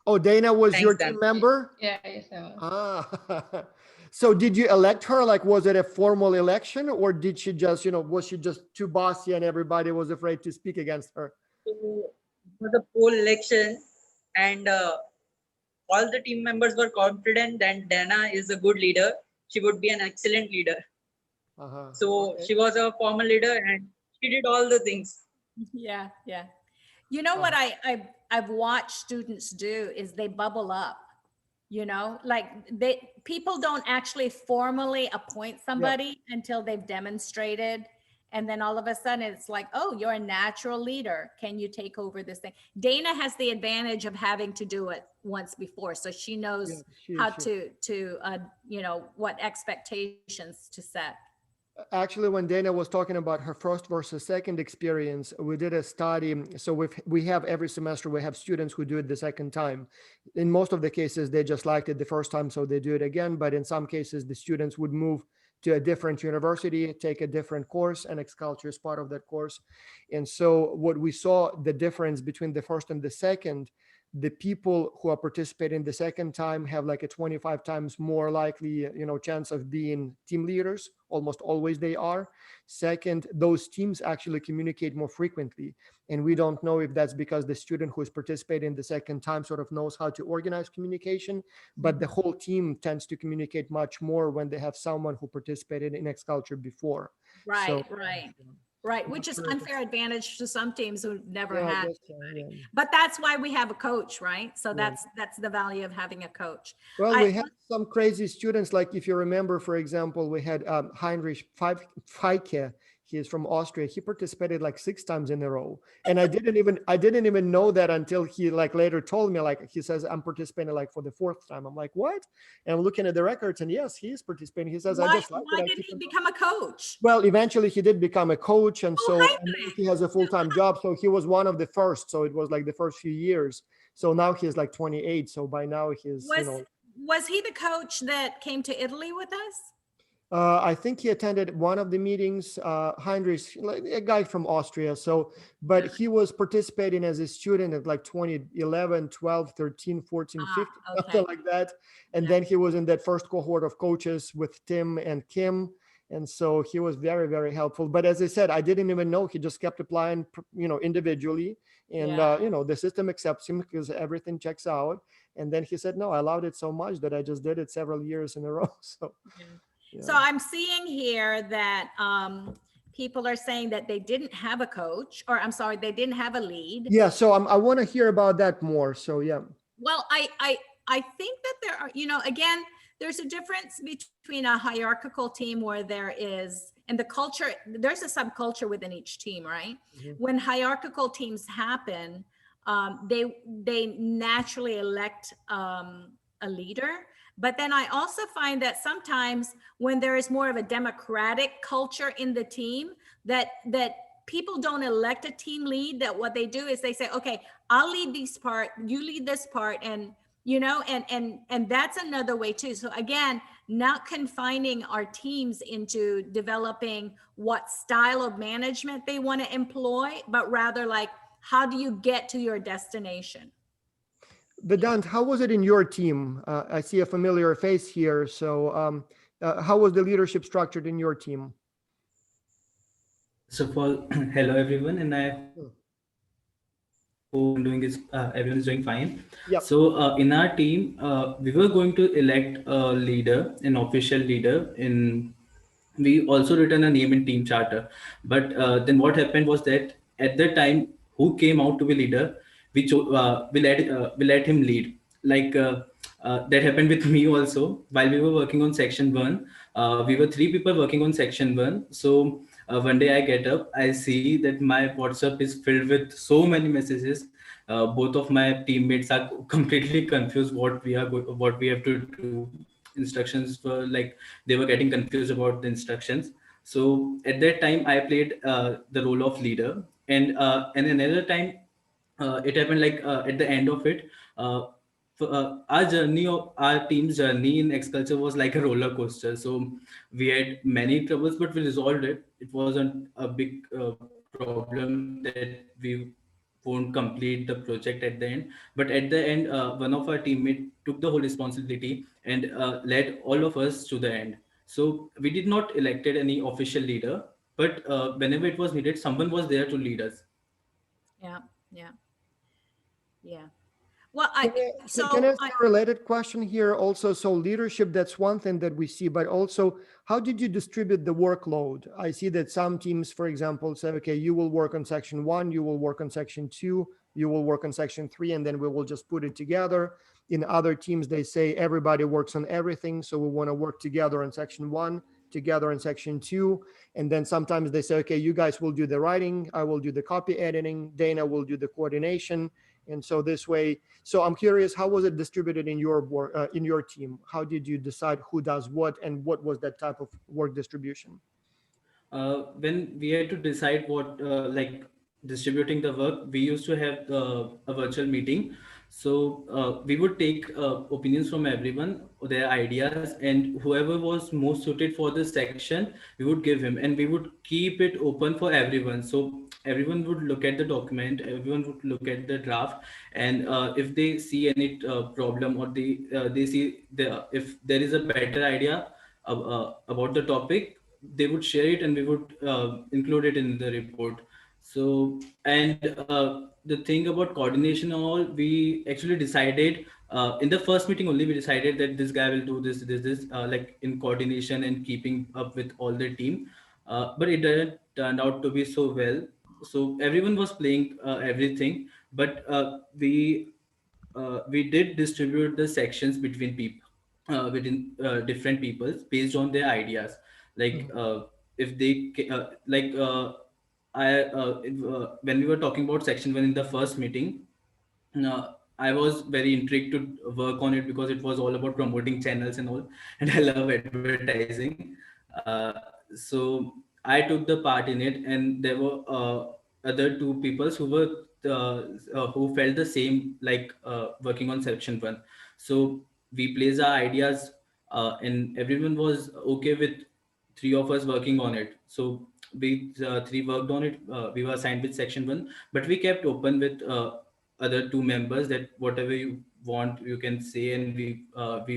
Oh, Dana was Thanks, your Dan. team member? Yeah, yes, I was. Ah, so did you elect her? Like, was it a formal election, or did she just, was she just too bossy and everybody was afraid to speak against her? So it was a poll election, and all the team members were confident that Dana is a good leader. She would be an excellent leader. So Okay. she was a formal leader, and she did all the things. Yeah, yeah. You know what I've watched students do is they bubble up, like people don't actually formally appoint somebody until they've demonstrated. And then all of a sudden it's like, oh, you're a natural leader. Can you take over this thing? Dana has the advantage of having to do it once before. So she knows how to what expectations to set. Actually, when Dana was talking about her first versus second experience, we did a study. So we have every semester, we have students who do it the second time. In most of the cases, they just liked it the first time, so they do it again. But in some cases, the students would move to a different university, take a different course, and X-Culture is part of that course. And so what we saw, the difference between the first and the second, the people who are participating the second time have like a 25 times more likely, chance of being team leaders. Almost always they are. Second, those teams actually communicate more frequently. And we don't know if that's because the student who is participating the second time sort of knows how to organize communication, but the whole team tends to communicate much more when they have someone who participated in X-Culture before. Right, right. Which is unfair advantage to some teams who never had. But that's why we have a coach, right? So that's the value of having a coach. Well, we have some crazy students. Like if you remember, for example, we had Heinrich Feike. He is from Austria. He participated like 6 times in a row. And I didn't even know that until he later told me, he says, I'm participating for the 4th time. I'm like, what? And I'm looking at the records and yes, he is participating. He says, why, I just like why it. did he become a coach? Well, eventually he did become a coach. And so he has a full-time job. So he was one of the first. So it was like the first few years. So now he's like 28. So by now he's, Was he the coach that came to Italy with us? I think he attended one of the meetings, Heinrich, a guy from Austria. So, but he was participating as a student at like 2011, 12, 13, 14, 15, something like that. And then he was in that first cohort of coaches with Tim and Kim. And so he was very, very helpful. But as I said, I didn't even know. He just kept applying, individually. And, the system accepts him because everything checks out. And then he said, no, I loved it so much that I just did it several years in a row. So. Yeah. So I'm seeing here that people are saying that they didn't have a coach, or I'm sorry, they didn't have a lead. Yeah, so I want to hear about that more. So yeah. Well, I think that there are, again, there's a difference between a hierarchical team where there is, and the culture, there's a subculture within each team, right? Mm-hmm. When hierarchical teams happen, they naturally elect a leader. But then I also find that sometimes when there is more of a democratic culture in the team, that people don't elect a team lead, that what they do is they say, okay, I'll lead this part, you lead this part, and you know, and that's another way too. So again, not confining our teams into developing what style of management they want to employ, but rather like, how do you get to your destination? Vedant, how was it in your team? I see a familiar face here. So how was the leadership structured in your team? So for hello everyone, and I hope doing is everyone is doing fine. Yep. So in our team, we were going to elect a leader, an official leader. In we also written a name in team charter, but then what happened was that at the time, who came out to be leader, we let him lead. Like that happened with me also. While we were working on section 1, we were 3 people working on section 1. So one day I get up, I see that my WhatsApp is filled with so many messages. Both of my teammates are completely confused what we have to do. Instructions were like they were getting confused about the instructions. So at that time I played the role of leader, and another time it happened like at the end of it, our journey of our team's journey in X Culture was like a roller coaster. So we had many troubles, but we resolved it. It wasn't a big problem that we won't complete the project at the end. But at the end, one of our teammates took the whole responsibility and led all of us to the end. So we did not elected any official leader, but whenever it was needed, someone was there to lead us. Yeah, yeah, yeah. Well, Can I ask a related question here also? So leadership, that's one thing that we see, but also how did you distribute the workload? I see that some teams, for example, say, okay, you will work on section 1, you will work on section 2, you will work on section 3, and then we will just put it together. In other teams, they say everybody works on everything. So we want to work together on section 1, together in section 2. And then sometimes they say, okay, you guys will do the writing, I will do the copy editing, Dana will do the coordination. And so this way, so I'm curious, how was it distributed in your work, in your team? How did you decide who does what, and what was that type of work distribution? When we had to decide what like distributing the work, we used to have a virtual meeting. So we would take opinions from everyone, their ideas, and whoever was most suited for the section, we would give him, and we would keep it open for everyone. So everyone would look at the document, everyone would look at the draft, and if they see any problem, or they see if there is a better idea about the topic, they would share it, and we would include it in the report. So, and the thing about coordination and all, we actually decided in the first meeting only, we decided that this guy will do this, like in coordination and keeping up with all the team. But it didn't turn out to be so well. So everyone was playing everything, but we did distribute the sections between people, within different peoples based on their ideas. Like if they like when we were talking about section 1 in the first meeting, I was very intrigued to work on it because it was all about promoting channels and all, and I love advertising. So I took the part in it, and there were other two people who felt the same, like working on section 1. So we placed our ideas, and everyone was okay with 3 of us working on it. So we 3 worked on it. We were assigned with section 1, but we kept open with other 2 members that whatever you want you can say, and we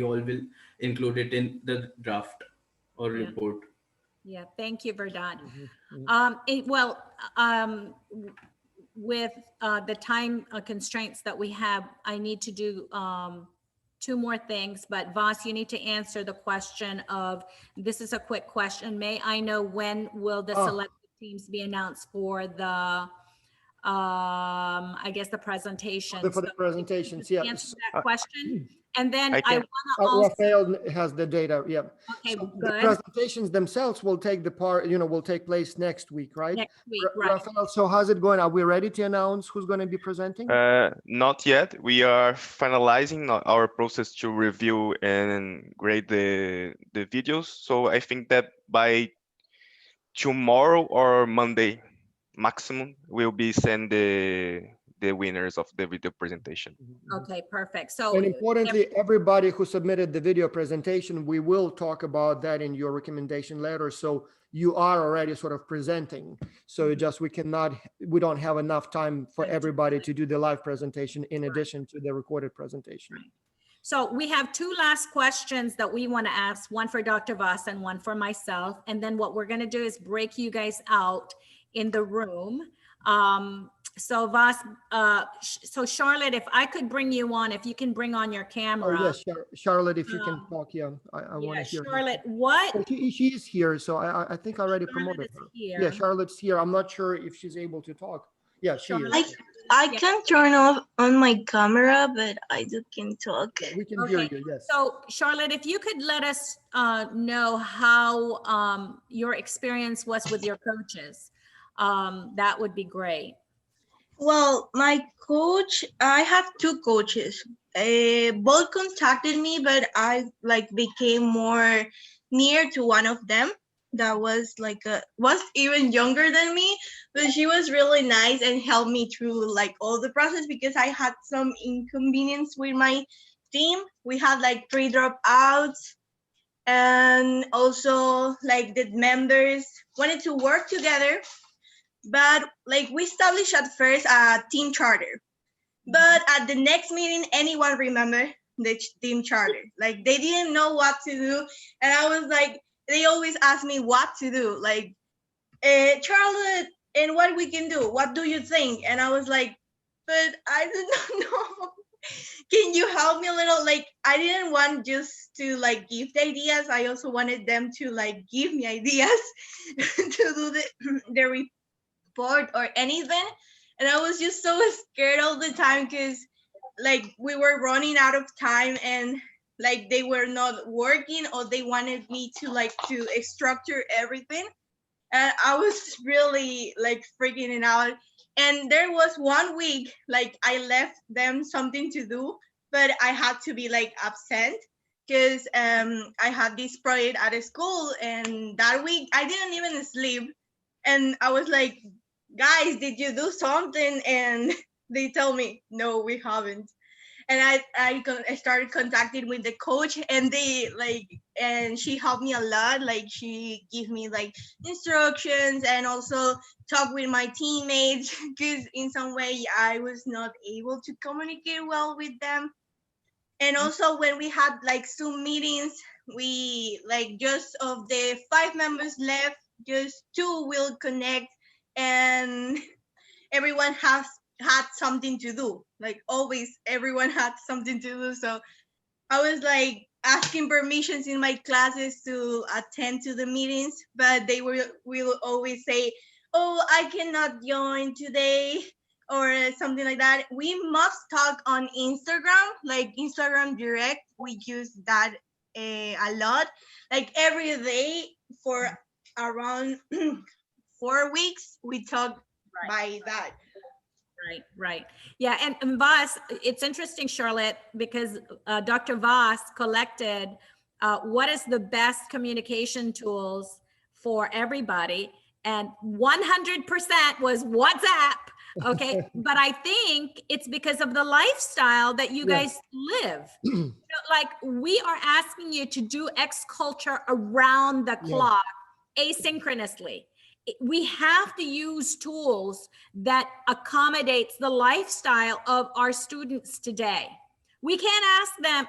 all will include it in the draft or report. Yeah, thank you, Verdant. Mm-hmm. With the time constraints that we have, I need to do 2 more things, but Vas, you need to answer the question of, this is a quick question. May I know when will the selected teams be announced for the, I guess the presentations? For the presentations, yeah. Answer that question. And then I want to also. Raphael has the data, yeah. Okay, so good. The presentations themselves will take will take place next week, right? Next week, right. Raphael, so how's it going? Are we ready to announce who's going to be presenting? Not yet. We are finalizing our process to review and grade the videos. So I think that by tomorrow or Monday maximum, we'll be send the the winners of the video presentation. Okay, perfect. So And importantly, everybody who submitted the video presentation, we will talk about that in your recommendation letter. So you are already sort of presenting. So it just, we don't have enough time for everybody to do the live presentation in addition to the recorded presentation. So we have two last questions that we want to ask, one for Dr. Voss and one for myself. And then what we're going to do is break you guys out in the room. So Voss, so Charlotte, if I could bring you on, if you can bring on your camera. Oh, yes, Charlotte, if you can talk, yeah, I want to hear. Charlotte, what? Oh, she is here, so I think I already promoted her. Yeah, Charlotte's here. I'm not sure if she's able to talk. Yeah, she is. I can turn off on my camera, but I can talk. Yeah, we can hear you, yes. So Charlotte, if you could let us know how your experience was with your coaches, that would be great. Well, my coach, I have two coaches. Both contacted me, but I became more near to one of them. That was was even younger than me, but she was really nice and helped me through all the process because I had some inconvenience with my team. We had 3 dropouts, and also the members wanted to work together, but we established at first a team charter. But at the next meeting, anyone remember the team charter? They didn't know what to do, and I was they always ask me what to do, Charlotte, and what we can do, what do you think? And I was but I do not know. Can you help me a little? I didn't want just to give the ideas. I also wanted them to give me ideas to do the report or anything. And I was just so scared all the time because we were running out of time, and they were not working, or they wanted me to to structure everything, and I was really freaking out. And there was one week I left them something to do, but I had to be absent because I had this project at a school, and that week I didn't even sleep. And I was guys, did you do something? And they tell me, no, we haven't. And I started contacting with the coach, and they and she helped me a lot. She gave me instructions, and also talk with my teammates, because in some way I was not able to communicate well with them. And also when we had Zoom meetings, we just of the 5 members left, just 2 will connect, and everyone had something to do. Always everyone had something to do. So I was asking permissions in my classes to attend to the meetings, but they will always say, oh, I cannot join today, or something like that. We must talk on Instagram, Instagram direct. We use that a lot, every day for around 4 weeks. We talk by that. Right. Yeah, and Voss, it's interesting, Charlotte, because Dr. Voss collected what is the best communication tools for everybody, and 100% was WhatsApp. Okay, but I think it's because of the lifestyle that you guys live. We are asking you to do X culture around the clock, asynchronously. We have to use tools that accommodates the lifestyle of our students today. We can't ask them,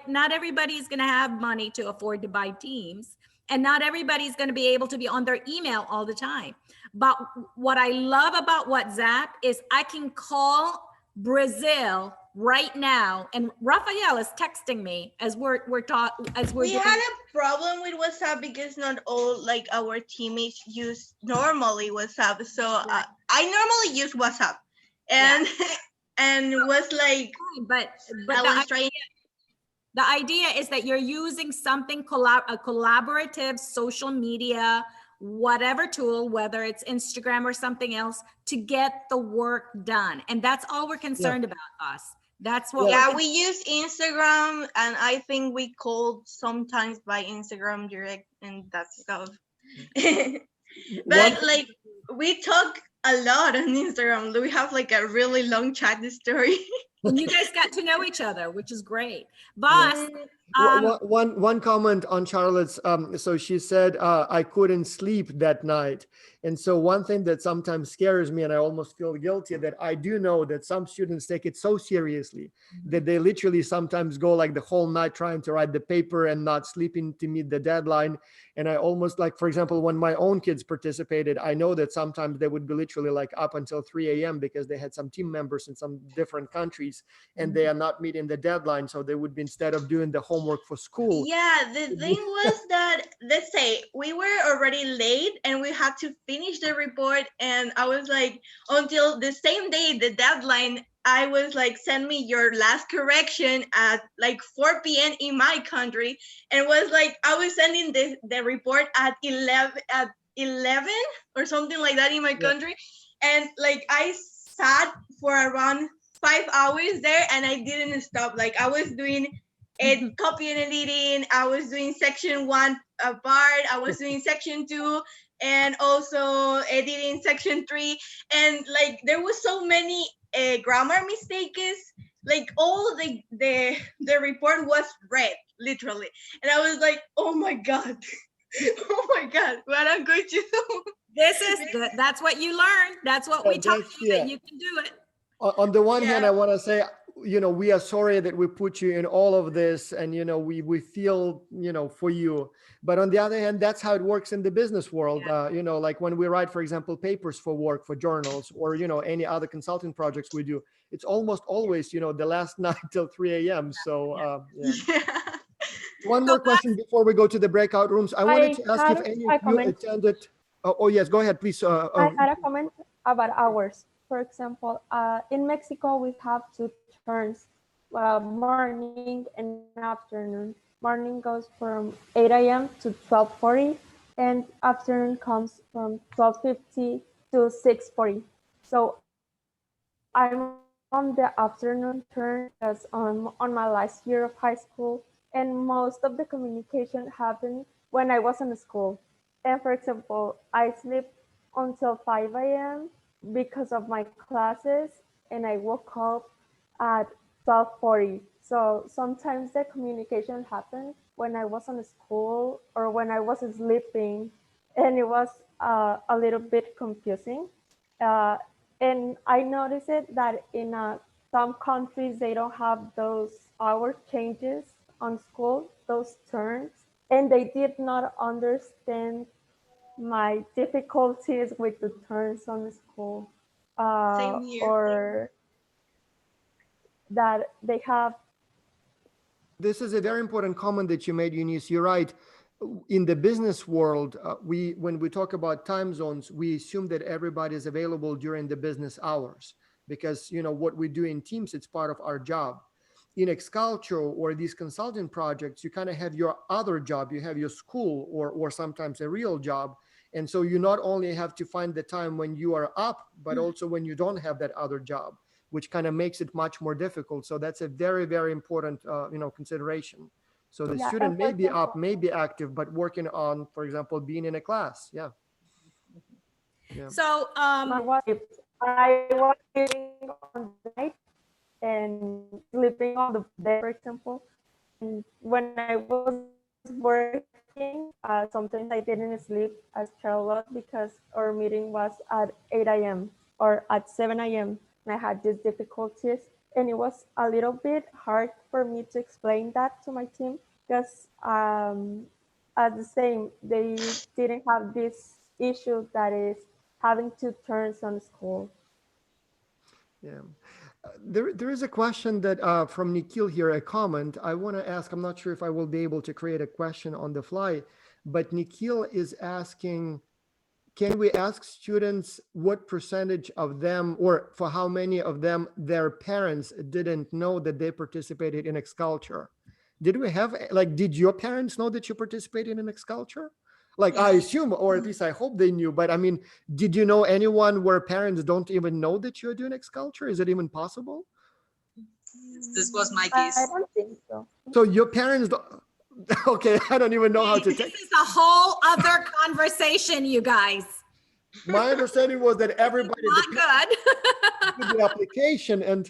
not everybody's going to have money to afford to buy Teams, and not everybody's going to be able to be on their email all the time. But what I love about WhatsApp is I can call Brazil right now, and Rafael is texting me as we're talking. We had a problem with WhatsApp because not all our teammates use normally WhatsApp. So I normally use WhatsApp, and and was but I was trying. The idea is that you're using something a collaborative social media, whatever tool, whether it's Instagram or something else, to get the work done. And that's all we're concerned about, us. That's what we use Instagram, and I think we called sometimes by Instagram direct and that stuff. But we talk a lot on Instagram. We have like a really long chat story. And you guys got to know each other, which is great. Boss, One comment on Charlotte's. So she said, I couldn't sleep that night. And so one thing that sometimes scares me, and I almost feel guilty, that I do know that some students take it so seriously that they literally sometimes go like the whole night trying to write the paper and not sleeping to meet the deadline. And I almost like, for example, when my own kids participated, I know that sometimes they would be literally like up until 3 a.m. because they had some team members in some different countries and they are not meeting the deadline. So they would be, instead of doing the homework for school. Yeah, the thing was that, let's say we were already late and we had to finish the report, and I was like, until the same day, the deadline, I was like, send me your last correction at like 4 p.m. in my country. And it was like, I was sending the report at 11 or something like that in my country. And like, I sat for around 5 hours there and I didn't stop. Like I was doing it, copy and editing. I was doing section 1 part. I was doing section 2 and also editing section 3. And like, there was so many grammar mistakes. Like all the report was red, literally. And I was like, oh my God. Oh my God, what I'm going to do. That's what you learn. That's what we taught you, that you can do it. On the one hand, I want to say, we are sorry that we put you in all of this, and we feel for you. But on the other hand, that's how it works in the business world. Like when we write, for example, papers for work, for journals, or any other consulting projects we do, it's almost always the last night till 3 a.m. So one more question before we go to the breakout rooms. I wanted to ask if any of you attended. Oh yes, go ahead, please. I had a comment about hours. For example, in Mexico, we have 2 turns, morning and afternoon. Morning goes from 8 a.m. to 12:40, and afternoon comes from 12:50 to 6:40. So I'm on the afternoon turn because I'm on my last year of high school, and most of the communication happened when I was in school. And for example, I sleep until 5 a.m. because of my classes, and I woke up at 12:40. So sometimes the communication happened when I was in school or when I was sleeping, and it was a little bit confusing. And I noticed it that in some countries, they don't have those hour changes on school, those turns, and they did not understand my difficulties with the turns on school. Same here. Or that they have. This is a very important comment that you made, Eunice. You're right. In the business world, when we talk about time zones, we assume that everybody is available during the business hours because what we do in teams, it's part of our job. In Xculture or these consulting projects, you kind of have your other job, you have your school or sometimes a real job. And so you not only have to find the time when you are up, but also when you don't have that other job, which kind of makes it much more difficult. So that's a very, very important, consideration. So the student may be up, may be active, but working on, for example, being in a class. Yeah. So I was sleeping on the night and sleeping on the bed, for example. And when I was working, sometimes I didn't sleep as Charlotte because our meeting was at 8 a.m. or at 7 a.m. and I had these difficulties. And it was a little bit hard for me to explain that to my team because at the same, they didn't have this issue that is having 2 turns on school. Yeah. There is a question that from Nikhil here, a comment I want to ask. I'm not sure if I will be able to create a question on the fly, but Nikhil is asking, can we ask students what percentage of them, or for how many of them, their parents didn't know that they participated in Xculture? Did we have, did your parents know that you participated in Xculture? I assume, or at least I hope they knew, but I mean, did you know anyone where parents don't even know that you're doing Xculture? Is it even possible? This was my case. I don't think so. So your parents don't, okay, I don't even know how to take. This is a whole other conversation, you guys. My understanding was that everybody Not good. did the application and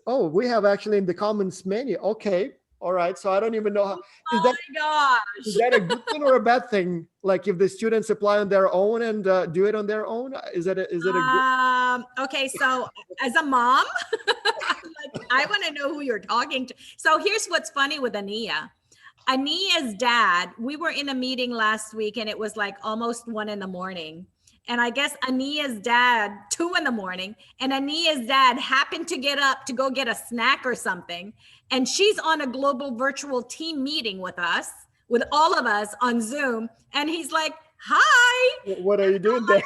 oh, we have actually in the comments many. Okay, all right. So I don't even know how is Oh that my gosh. is that a good thing or a bad thing? Like if the students apply on their own and do it on their own, is it a good? Okay, so as a mom, like, I want to know who you're talking to. So here's what's funny with Ania. Ania's dad, we were in a meeting last week and it was like almost 1 a.m. And I guess Ania's dad, 2 a.m. And Ania's dad happened to get up to go get a snack or something. And she's on a global virtual team meeting with us, with all of us on Zoom. And he's like, hi. What are you doing there?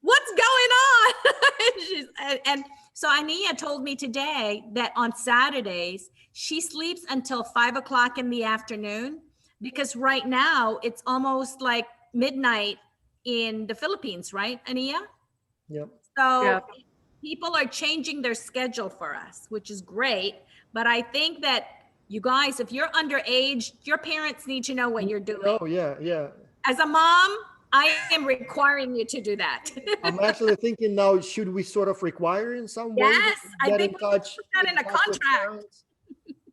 What's going on? and so Ania told me today that on Saturdays, she sleeps until 5 o'clock in the afternoon because right now it's almost like midnight in the Philippines, right, Ania? Yep. So Yeah. people are changing their schedule for us, which is great. But I think that you guys, if you're underage, your parents need to know what you're doing. Oh, yeah, yeah. As a mom, I am requiring you to do that. I'm actually thinking now, should we sort of require in some way? Yes, I get think in we should touch? put that in a get in touch with contract. parents?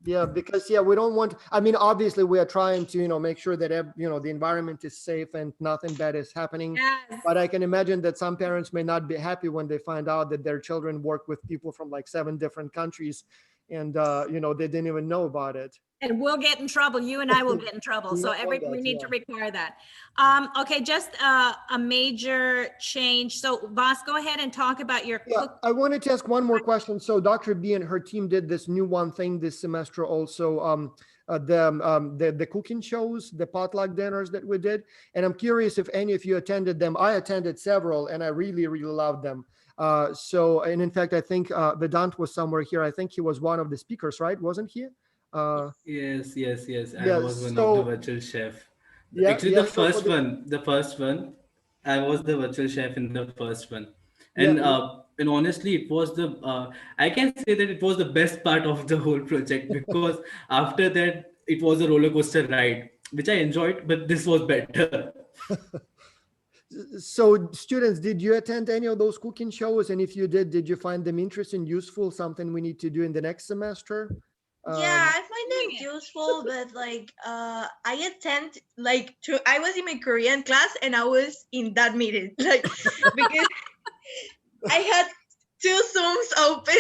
Yeah, because we don't want, I mean, obviously we are trying to, make sure that, the environment is safe and nothing bad is happening. Yes. But I can imagine that some parents may not be happy when they find out that their children work with people from like 7 different countries and, they didn't even know about it. And we'll get in trouble. You and I will get in trouble. We So don't want we that, need to yeah. require that. Okay, just a major change. So Voss, go ahead and talk about your Yeah, cook. I wanted to ask one more question. So Dr. B and her team did this new one thing this semester also, the cooking shows, the potluck dinners that we did. And I'm curious if any of you attended them. I attended several and I really, really loved them. And in fact, I think Vedant was somewhere here. I think he was one of the speakers, right? Wasn't he? Yes. I Yeah, was one of so the virtual chef. yeah, Actually, yeah. the So for first one, I was the virtual chef in the first one. yeah, And honestly, it was I can say that it was the best part of the whole project because after that, it was a roller coaster ride, which I enjoyed, but this was better. so students, did you attend any of those cooking shows? And if you did you find them interesting, useful, something we need to do in the next semester? Yeah, I find them useful, but like I attend I was in my Korean class and I was in that meeting like because I had 2 Zooms open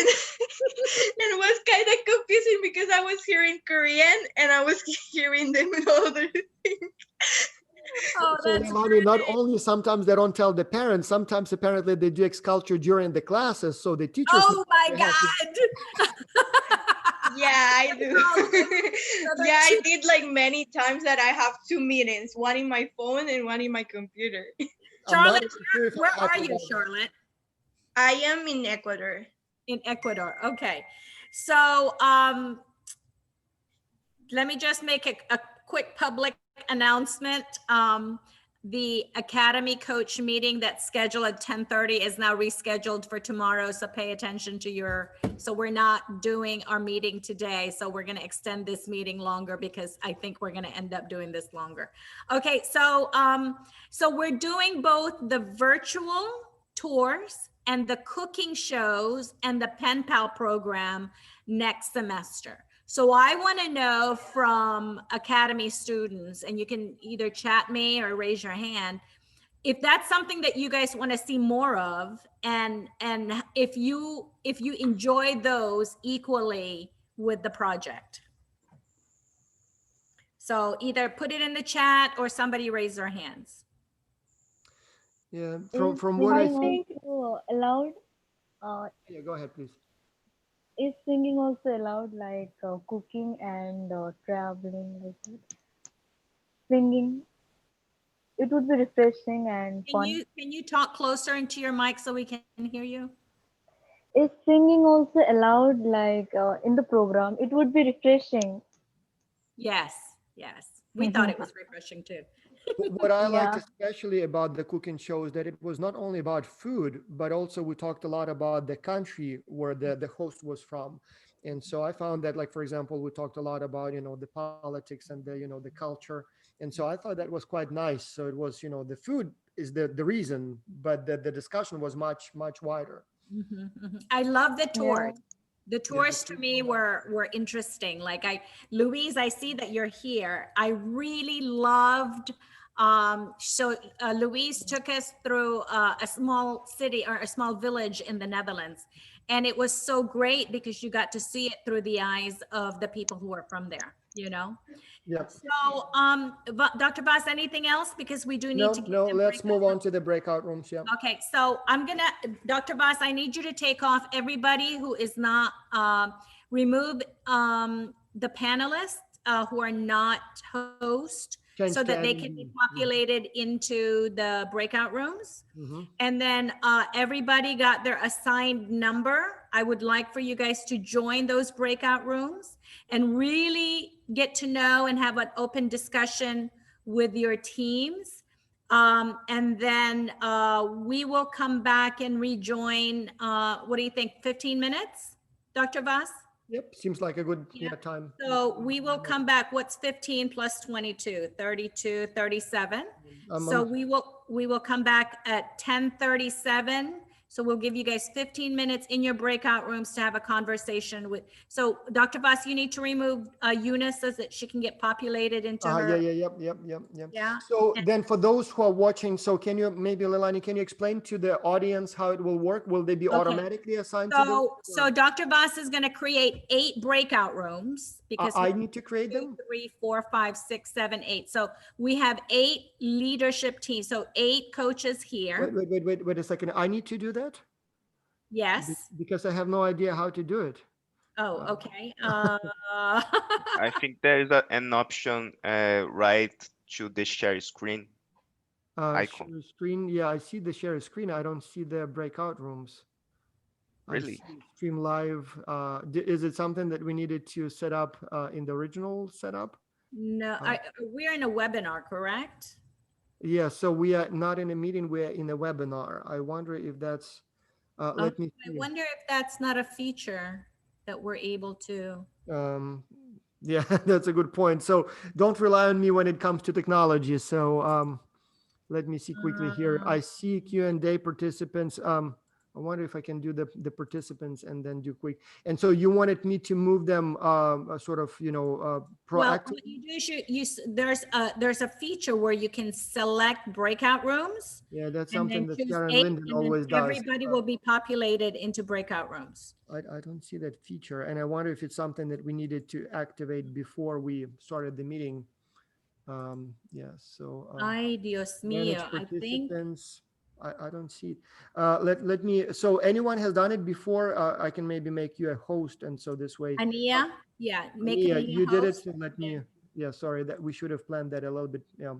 and it was kind of confusing because I was hearing Korean and I was hearing them in other things. Oh, So that's Imani, not only sometimes they don't tell the parents, sometimes apparently they do X culture during the classes, so the teachers. Oh my they have to- God. Yeah, I do. Yeah, I did like many times that I have 2 meetings, one in my phone and one in my computer. I'm not Charlotte, even sure if I'm where happy are you, about that. Charlotte? I am in Ecuador. In Ecuador. Okay. So let me just make a quick public announcement. The Academy Coach meeting that's scheduled at 10:30 is now rescheduled for tomorrow. So pay attention to so we're not doing our meeting today. So we're going to extend this meeting longer because I think we're going to end up doing this longer. Okay. So, so we're doing both the virtual tours and the cooking shows and the Pen Pal program next semester. So I want to know from Academy students, and you can either chat me or raise your hand, if that's something that you guys want to see more of, and if you enjoy those equally with the project. So either put it in the chat or somebody raise their hands. Yeah, from what I think. Allowed. Yeah, go ahead, please. Is singing also allowed, like cooking and traveling? Like that? Singing, it would be refreshing and fun. Can you talk closer into your mic so we can hear you? Is singing also allowed, like in the program? It would be refreshing. Yes. We thought it was refreshing too. What I liked Yeah. especially about the cooking show is that it was not only about food, but also we talked a lot about the country where the host was from. And so I found that, like, for example, we talked a lot about, the politics and the culture. And so I thought that was quite nice. So it was, you know, the food is the reason, but the discussion was much wider. I love the Yeah. tours. The tours to me were interesting. Like Louise, I see that you're here. I really loved. Louise took us through a small city or a small village in the Netherlands, and it was so great because you got to see it through the eyes of the people who are from there. You know. Yeah. So, Dr. Boss, anything else? Because we do need No, to. give no, them let's breakout move on to the breakout rooms. Yeah. Okay, so Dr. Boss, I need you to take off everybody who is not, remove the panelists who are not host Change so that to they can be attendee. populated into the breakout rooms. Mhm. And then everybody got their assigned number. I would like for you guys to join those breakout rooms and really get to know and have an open discussion with your teams. And then we will come back and rejoin. What do you think? 15 minutes, Dr. Voss? Yep, seems like a good time. So we will come back. What's 15 plus 22? 32, 37. So month. we will come back at 10:37. So we'll give you guys 15 minutes in your breakout rooms to have a conversation with. So Dr. Voss, you need to remove Eunice so that she can get populated into her. Yep. Yeah. So then for those who are watching, so can you, maybe Leilani, can you explain to the audience how it will work? Will they be Okay. automatically assigned to them? So Dr. Voss is going to create 8 breakout rooms because I need to create them? 2, 3, 4, 5, 6, 7, 8. So we have 8 leadership teams. So 8 coaches here. Wait a second. I need to do that? Yes. Because I have no idea how to do it. Oh, okay. I think there is an option right to the share screen icon. Share screen. Yeah, I see the share screen. I don't see the breakout rooms. I Really? see stream live. Is it something that we needed to set up in the original setup? No, we're in a webinar, correct? Yeah, so we are not in a meeting, we're in a webinar. I wonder if that's, let me I see. wonder if that's not a feature that we're able to. Yeah, that's a good point. So don't rely on me when it comes to technology. So let me see quickly here. I see Q&A participants. I wonder if I can do the participants and then do quick. And so you wanted me to move them sort of, Well, proactive? what you do is there's a feature where you can select breakout rooms. Yeah, that's and then something that choose Karen 8, Linden and then always does. Everybody will be populated into breakout rooms. I don't see that feature, and I wonder if it's something that we needed to activate before we started the meeting. Yeah, so Ay, Dios manage mío, I think. participants. I don't see it. Let me. So anyone has done it before? I can maybe make you a host, and so this way. Ania, yeah, make Yeah, Ania you did it. host. So let me. Yeah, sorry that we should have planned that a little bit. Yeah.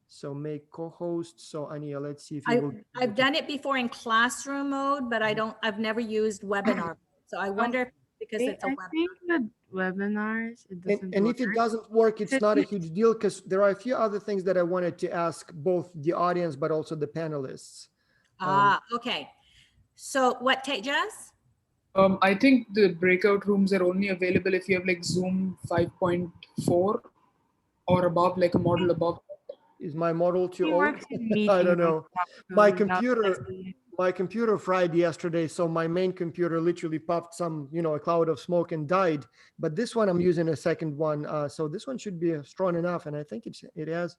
So make co-host. So Ania, let's see if you will. I've done it before in classroom mode, but I've never used webinar. So I wonder if because it's a I webinar. think with webinars, it doesn't And work. if it doesn't work, it's not a huge deal because there are a few other things that I wanted to ask both the audience but also the panelists. Okay. So what, Tejas? I think the breakout rooms are only available if you have like Zoom 5.4 or above, like a model above. Is my model too It old? works in I don't meetings know. and My stuff, without computer, testing. my computer fried yesterday, so my main computer literally puffed some, a cloud of smoke and died. But this one, I'm using a second one, so this one should be strong enough, and I think it has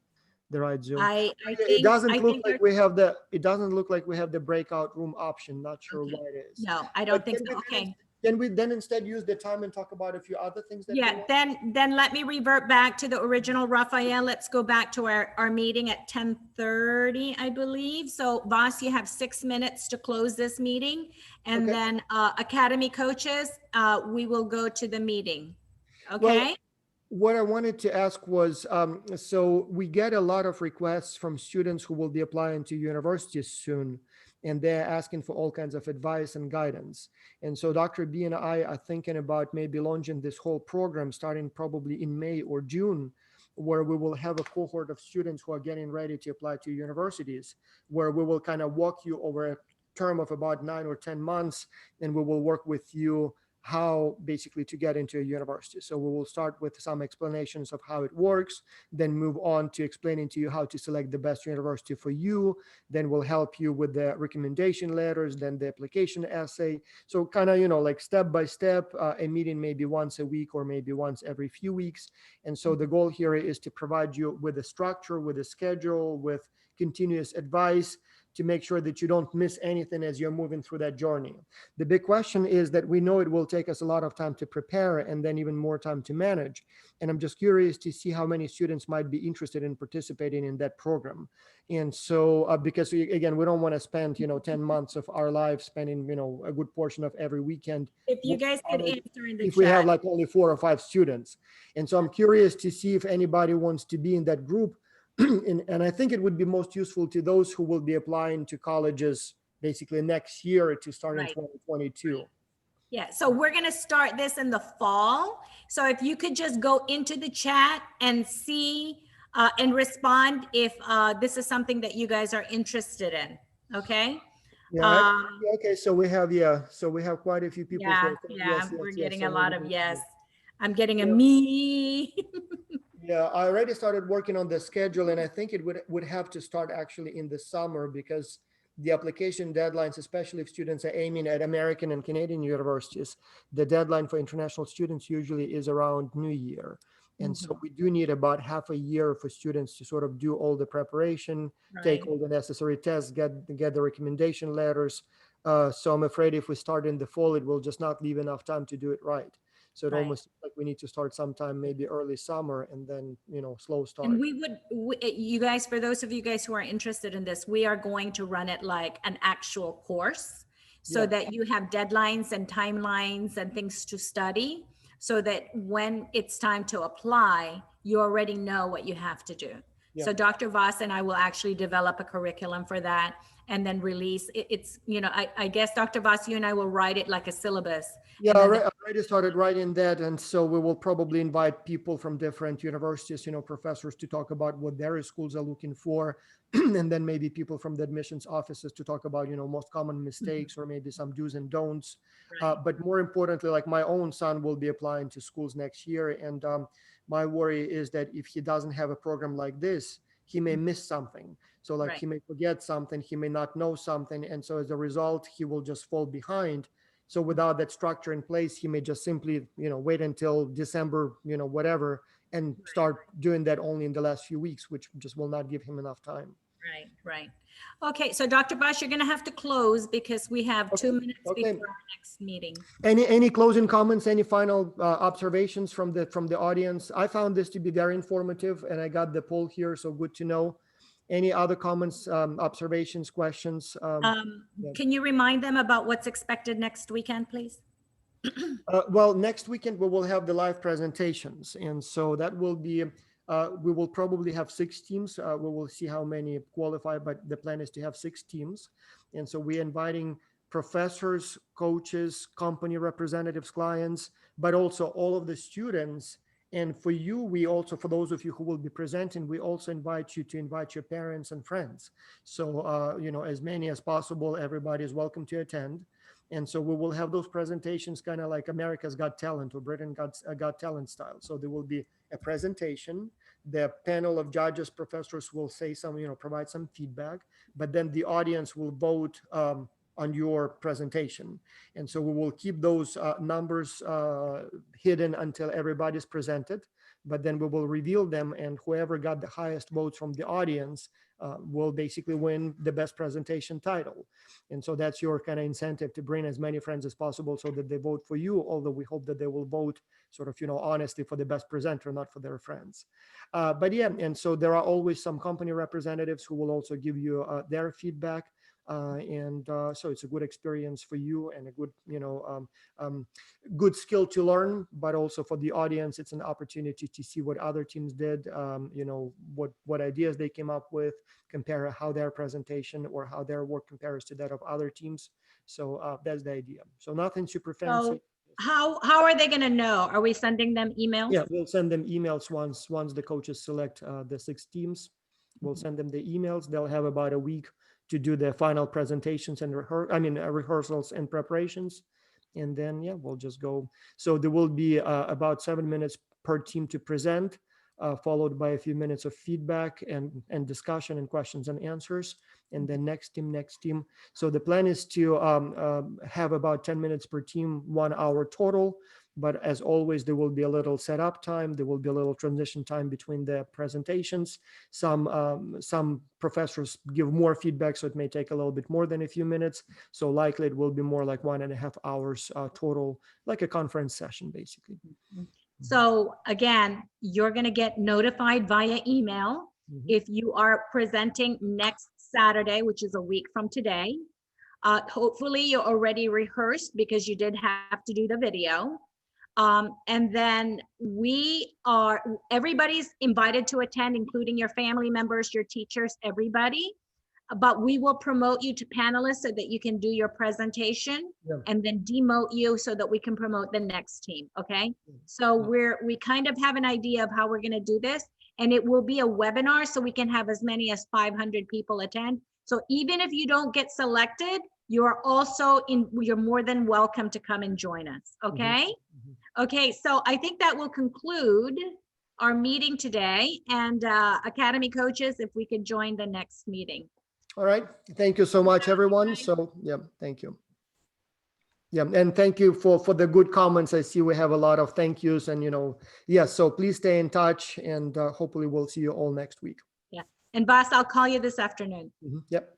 the right zoom. I It think doesn't I look think like we have the. It doesn't look like we have the breakout room option. Not sure why it is. no, I don't But think can so. we then- Okay. Can we then instead use the time and talk about a few other things that we Yeah, want? then let me revert back to the original, Raphael. Let's go back to our meeting at 10:30, I believe. So Voss, you have 6 minutes to close this meeting. And Okay. then Academy coaches, we will go to the meeting. Well, Okay? what I wanted to ask was, so we get a lot of requests from students who will be applying to universities soon, and they're asking for all kinds of advice and guidance. And so Dr. B and I are thinking about maybe launching this whole program starting probably in May or June, where we will have a cohort of students who are getting ready to apply to universities, where we will kind of walk you over a term of about 9 or 10 months, and we will work with you how basically to get into a university. So we will start with some explanations of how it works, then move on to explaining to you how to select the best university for you. Then we'll help you with the recommendation letters, then the application essay. So kind of, like step by step, a meeting maybe once a week or maybe once every few weeks. And so the goal here is to provide you with a structure, with a schedule, with continuous advice, to make sure that you don't miss anything as you're moving through that journey. The big question is that we know it will take us a lot of time to prepare and then even more time to manage. And I'm just curious to see how many students might be interested in participating in that program. And so, because again, we don't want to spend, 10 months of our lives spending, a good portion of every weekend. If you guys could answer in the If we have chat. like only 4 or 5 students. And so I'm curious to see if anybody wants to be in that group. And I think it would be most useful to those who will be applying to colleges basically next year to start in Right. 2022. Yeah, so we're gonna start this in the fall. So if you could just go into the chat and see and respond if this is something that you guys are interested in, okay? Yeah. Okay. So we have quite a few people. Yeah, who are saying yeah, yes, we're yes, getting yes. a So lot maybe of we- yes. I'm getting a Yeah. me. Yeah, I already started working on the schedule, and I think it would have to start actually in the summer, because the application deadlines, especially if students are aiming at American and Canadian universities, the deadline for international students usually is around New Year. And so we do need about half a year for students to sort of do all the preparation, take Right. all the necessary tests, get the recommendation letters. So I'm afraid if we start in the fall, it will just not leave enough time to do it right. So it Right. almost like we need to start sometime maybe early summer and then, slow start. And you guys, for those of you guys who are interested in this, we are going to run it like an actual course so Yeah. that you have deadlines and timelines and things to study, so that when it's time to apply, you already know what you have to do. So Yeah. Dr. Voss and I will actually develop a curriculum for that and then release it's, I guess Dr. Voss, you and I will write it like a syllabus. Yeah, and then I already started writing that. And so we will probably invite people from different universities, professors to talk about what their schools are looking for. And then maybe people from the admissions offices to talk about, most common mistakes or maybe some do's and don'ts. But more importantly, like my own son will be applying to schools next year. And my worry is that if he doesn't have a program like this, he may miss something. So like he may forget something, he may not know something. And so as a result, he will just fall behind. So without that structure in place, he may just simply, wait until December, whatever, and start doing that only in the last few weeks, which just will not give him enough time. Right. Okay, so Dr. Bosch, you're gonna have to close because we have 2 minutes Okay. before our next meeting. Any closing comments, any final observations from the audience? I found this to be very informative, and I got the poll here, so good to know. Any other comments, observations, questions? Yeah. Can you remind them about what's expected next weekend, please? Well, next weekend we will have the live presentations, and so that will be, we will probably have 6 teams. We will see how many qualify, but the plan is to have 6 teams. And so we're inviting professors, coaches, company representatives, clients, but also all of the students. And for you, we also, for those of you who will be presenting, we also invite you to invite your parents and friends. So, as many as possible, everybody is welcome to attend. And so we will have those presentations kind of like America's Got Talent or Britain Got Talent style. So there will be a presentation. The panel of judges, professors will say some, provide some feedback, but then the audience will vote on your presentation. And so we will keep those numbers hidden until everybody's presented, but then we will reveal them, and whoever got the highest votes from the audience will basically win the best presentation title. And so that's your kind of incentive to bring as many friends as possible so that they vote for you, although we hope that they will vote sort of, honestly for the best presenter, not for their friends. But yeah, and so there are always some company representatives who will also give you their feedback. So it's a good experience for you and a good, good skill to learn, but also for the audience, it's an opportunity to see what other teams did, what ideas they came up with, compare how their presentation or how their work compares to that of other teams. So that's the idea. So nothing super fancy. So how are they gonna know? Are we sending them emails? Yeah, we'll send them emails once the coaches select the 6 teams. We'll send them the emails. They'll have about a week to do the final presentations and rehearsals and preparations. and then yeah, we'll just go. So there will be about 7 minutes per team to present, followed by a few minutes of feedback and discussion and questions and answers, and then next team. So the plan is to have about 10 minutes per team, 1 hour total. But as always, there will be a little setup time. There will be a little transition time between the presentations. Some professors give more feedback, so it may take a little bit more than a few minutes. So likely it will be more like 1.5 hours total, like a conference session, basically. So again, you're going to get notified via email if you are presenting next Saturday, which is a week from today. Hopefully you're already rehearsed because you did have to do the video. And then everybody's invited to attend, including your family members, your teachers, everybody. But we will promote you to panelists so that you can do your presentation, and then demote you so that we can promote the next team. Okay. So we kind of have an idea of how we're going to do this, and it will be a webinar, so we can have as many as 500 people attend. So even if you don't get selected, you're more than welcome to come and join us. Okay. Okay. So I think that will conclude our meeting today, and Academy coaches, if we could join the next meeting. All right. Thank you so much, everyone. So yeah, thank you. Yeah, and thank you for the good comments. I see we have a lot of thank yous, and so please stay in touch, and hopefully we'll see you all next week. Yeah. And Vas, I'll call you this afternoon. Yep.